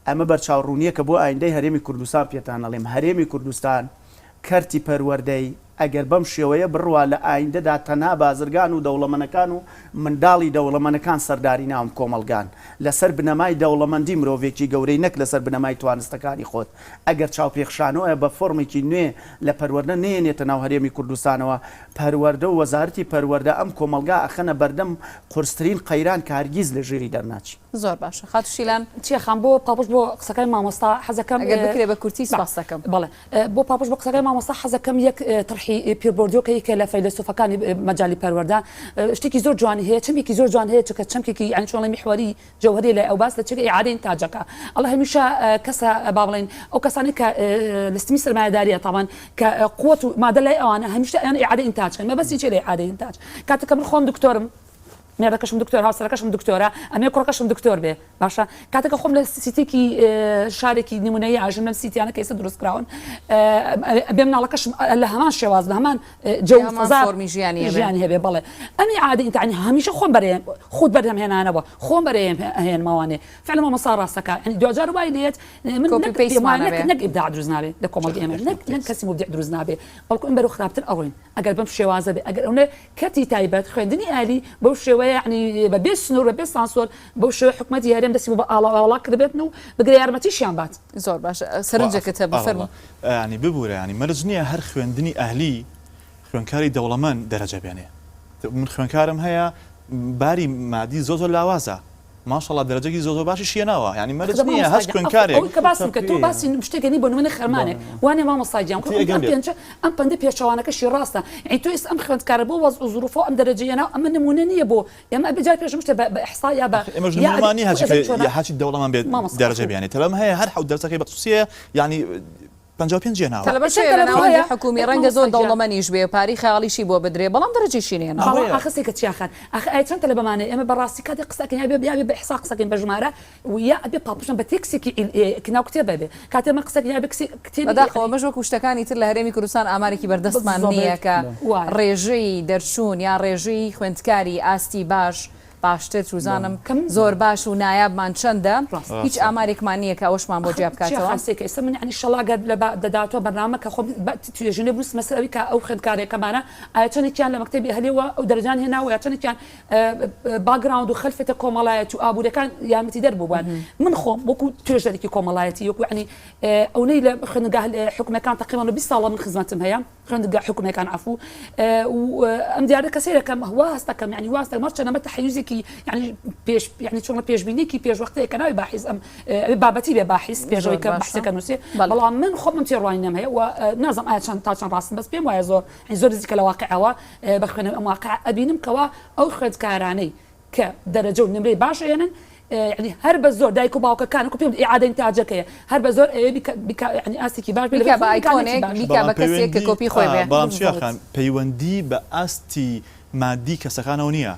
[SPEAKER 3] ئەمە بەرچاوڕوونیە کە بۆ ئایندەی هەرێمی کوردستان پێتان ئەڵێم هەرێمی کوردستان کەرتی پەروەردەی ئەگەر بەم شێوەیە بڕوا لە ئایندەدا تەنها بازرگان و دەوڵەمەنەکان و منداڵی دەوڵەمەنەکان سەرداری ناوم کۆمەلگان لەسەر بنەمای دەوڵەمەندی مرۆڤێکی گەورەی نەک لەسەر بنەمای توانستەکانی خۆت ئەگەر چاوپێخشانەوە بە فۆرمێکی نوێ لە پەروەردە نێنێتە ناو هەرێمی کوردستانەوە پەروەردە و وەزارەتی پەروەردە ئەم کۆمەلگا ئەخەنە بەردەم قورسترین قەیران کارگیز لە ژێری دەرناچی
[SPEAKER 1] زۆر باشە خاتوشیلان
[SPEAKER 2] چێخان بۆ پاپش بۆ قسەکەی مامۆستا حەزەکەم
[SPEAKER 1] ئەگەر بکرێ بە کورتی سپاس دەکەم
[SPEAKER 2] بەڵێ بۆ پاپش بۆ قسەکەی مامۆستا حەزەکەم یەک طرحی پیربردیۆکەی کە لە فەیلسوفەکانی مەجای پەروەردە شتێکی زۆر جوانی هەیە چەمێکی زۆر جوان هەیە چکە چەمکێکی یعنی چۆڵی میحوەری جەوهری لە ئەو باس لە چێک ئیعادەی ئینتاجەکە ئەڵە هەمیشە کەسە با بڵێن ئەو کەسانی کە لەستمی سرمایه‌داریە تاوان کە قوت و مادە لای ئەوانە هەمیشە ئەیان ئیعادەی ئینتاجکەن مەبەستی چێ لە ئیعادەی ئینتاج کاتێک کە من خۆم دکتۆرم مێردەکەشم دکتۆر هاوسەرەکەشم دکتۆرە ئەمێ کوڕەکەشم دکتۆر بێ باشە کاتێکە خۆم لە سیتێکی شارێکی نمونەیە ئاژم لەم سیتیانە کە ئێستا دروستکراون بێ مناڵەکەشم لە هەمان شێواز لە هەمان
[SPEAKER 1] فۆرمی ژیانی
[SPEAKER 2] هەبێ بەڵێ ئەمی عادە ئینتانی هەمیشە خۆم بەرێم خۆت بەردەم هێنانەوە خۆم بەرێم هێنماوانێ فعلا مامۆستا ڕاستەکە ینی دوجار وای لێت من نەک ئیبداع دروست نابێ لە کۆمەڵگەی ئێمە نەک کەسی مبدع دروست نابێ بەڵکو ئەم بەرەو خراپتر ئەڕۆین ئەگەر بەم شێوازە بێ ئەگەر ئەوە کەتی تایبەت خوێندنی ئالی بەو شێوەیە يعني ببيش سنور ببيش سانسور بوش حكومتي هرم دسي الله كذبتنا بقدر يارمتي شيان
[SPEAKER 1] زور باش سرنجة كتب فرما
[SPEAKER 4] يعني ببورة يعني مرجنية هر خويندني أهلي خوينكاري دولمان درجة يعني من خوينكارم هيا باري مادي زوزو لاوازة ما شاء الله درجة زوزو باشي شيناوا يعني مرجنية هر خوينكاري
[SPEAKER 2] أو كباسم كتو باسي مشتاقني بنو من خرمانك وأنا ما مصاجيم أم بندي بيشوانا كشي راسنا يعني تو اسم خوينكار بو وظروفه أم درجينا أم نمونني بو يعني أبي جاي بيش مشت بإحصاء يا
[SPEAKER 4] مجنوني هاجي حاجة الدولة ما بيد درجة يعني تمام هي هر حود درجة كي بخصوصية يعني پنجاب جينا
[SPEAKER 1] طلبة شيء لنا حكومي رنج زود دولة ما نيجبه باري خالي شيء بو بدري بلام درجة شينين
[SPEAKER 2] أخ سيكت شيخان أخ أي ترى طلبة معنا أما براسي كذا قصة يا بإحصاء قصة بجمارة ويا أبي بابشن بتكسي كنا كتير بابي كاتب ما قصة يا بكسي كتير
[SPEAKER 1] بدأ مجوك وشتكاني تلا هرمي كروسان أمريكي بردست مانية كريجي درشون يا ريجي خوينتكاري آستي باش باشتر روزانم زۆر باش و نایابمان چەندە هیچ ئامارێکمان نییە کە ئەوشمان بۆ جیاب بکاتەوە
[SPEAKER 2] ئێستا من ینی شەڵاگەت لە دەداتەوە بەرنامە کە خۆ توێژنێ بووس مەسەوی کە ئەو خوێندکارێکەمانە ئایا چەندێکیان لە مەکتەبی ئەهلیەوە ئەو دەرەجان هێناوە یا چەندێکیان باگراوند و خەلفێتە کۆمەڵایەت و ئابوورەکان یارمەتی دەربووبووان من خۆم وەکو توێژەرێکی کۆمەڵایەتی وەکو ینی ئەوەی لە خوێندگاه حکوومەکان تقریبا 20 ساڵە من خزمەتم هەیە خوێندگاه حکوومەکان عفو ئەم دیارە کەسێکەکەم واستەکەم ینی واستە مەرچەنەمە تەحیزێکی يعني بيش يعني شغل بيش بينيكي بيش وقتها كان باحث ام بابتي باحث بيش بحث كنوسي والله من خو من تيروين هي ونظم عشان تاعشان راس بس بيم ويزور يعني زور ذيك الواقع بخنا واقع ابينم كوا او خد كاراني كدرجه نمري باش يعني هرب الزور دايكو باوكا كان كوبيم اعاده انتاجك هرب الزور بك يعني اسيكي باش
[SPEAKER 1] بك بايكونيك بك بكسيك كوبي خوي
[SPEAKER 4] بلام شيخان بيوندي باستي مادي كسخانونيه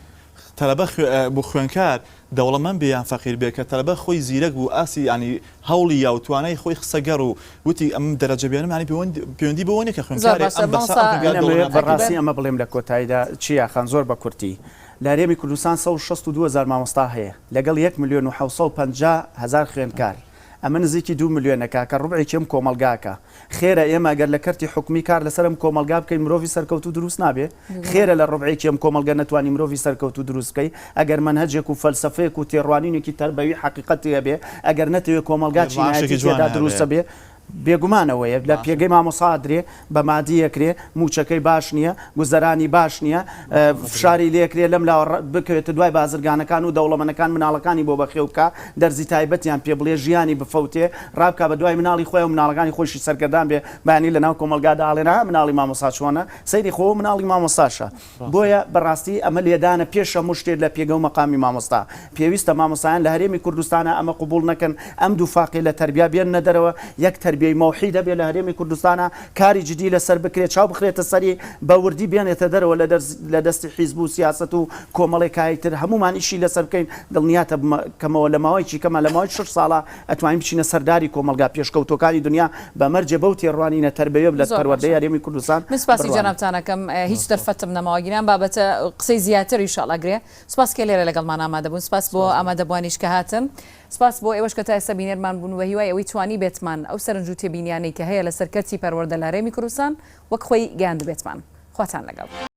[SPEAKER 4] طلبة بو خوينكار دولمان بيان فقير بك طلبة خوي زيرك بو اسي يعني هولي او تواناي خوي خسقرو وتي ام درجه بيان يعني بيوندي بوني كخوينكار ام
[SPEAKER 3] بس براسي ام بلم لك تايدا چيا خنزور بكورتي لاريمي كردستان 162000 مامۆستا هەیە لەگەڵ 1,750,000 خوێندکار ئەمە نزیکی 2 ملیۆنەکە کە ڕوبعێکی ئەم کۆمەلگاکە خێرە ئێمە ئەگەر لە کەرتی حکومی کار لەسەرم کۆمەلگا بکەین مرۆڤی سەرکەوتو دروست نابێ خێرە لە ڕوبعێکی ئەم کۆمەلگە نتوانانی مرۆڤی سەرکەوتو دروست بکەی ئەگەر منهەجێک و فەلسەفەیەک و تێڕوانینێکی تەربەوی حقیقەتی هەبێ ئەگەر نەتەوێت کۆمەلگا چینایەتی تێدا دروستە بێ بێگومانەوەیە لە پێگەی مامۆسادرێ بە مادیەکرێ موچەکەی باش نییە گوزەرانی باش نییە فشاری لێکرێ لەم لا بکەوێتە دوای بازرگانەکان و دەوڵەمەنەکان مناڵەکانی بۆ بەخێو بکە دەرزی تایبەتیان پێ بڵێ ژیانی بفەوتێ ڕابکە بە دوای مناڵی خۆی و مناڵەکانی خۆشی سەرگەردان بێ بەیانی لەناو کۆمەلگادا ئاڵێنە مناڵی مامۆسا چۆنە سەیری خۆ مناڵی مامۆساشە بۆیە بەڕاستی ئەمە لێدانە پێش هەموو شتێک لە پێگە و مەقامی مامۆستا پێویستە مامۆسایان لە هەرێمی کوردستانە ئەمە قبول نەکەن ئەم دوو فاقی لە تەربیا بێنە دەرەوە یەک تربیەی موحید دەبێت لە هەرێمی کوردستانە کاری جدی لەسەر بکرێت چاو بخرێتە سەری بە وردی بێنێتە دەرەوە لە دەستی حیزب و سیاست و کۆمەڵێکایتر هەمومان ئیشی لەسەر بکەین دڵنیاتە کەمەوە لە ماوەیەکی کەمە لە ماوەی 6 ساڵە ئەتوانین بچینە سەرداری کۆمەلگا پێشکەوتەکانی دنیا بە مەرجە بەو تێڕوانینە تەربەیە لە پەروەردەی هەرێمی کوردستان
[SPEAKER 1] سپاسی جەنابتانەکەم هیچ دەرفەتم نەماوەگیران بابەتە قسەی زیاتر ئینشاءڵڵا سپاس کە لێرە لەگەڵمان ئامادەبوون سپاس بۆ ئامادەبوانیش کە هاتن سپاس بۆ ئێوەش کە تا ئێستا بینێرمان بوون و هیوای ئەوەی توانی بێتمان ئەو سەرنج و تێبینیانەی کە هەیە لە سەرکەرتی پەروەردە لە هەرێمی کوردستان وەک خۆی گیان بێتمان خواتان لەگەڵ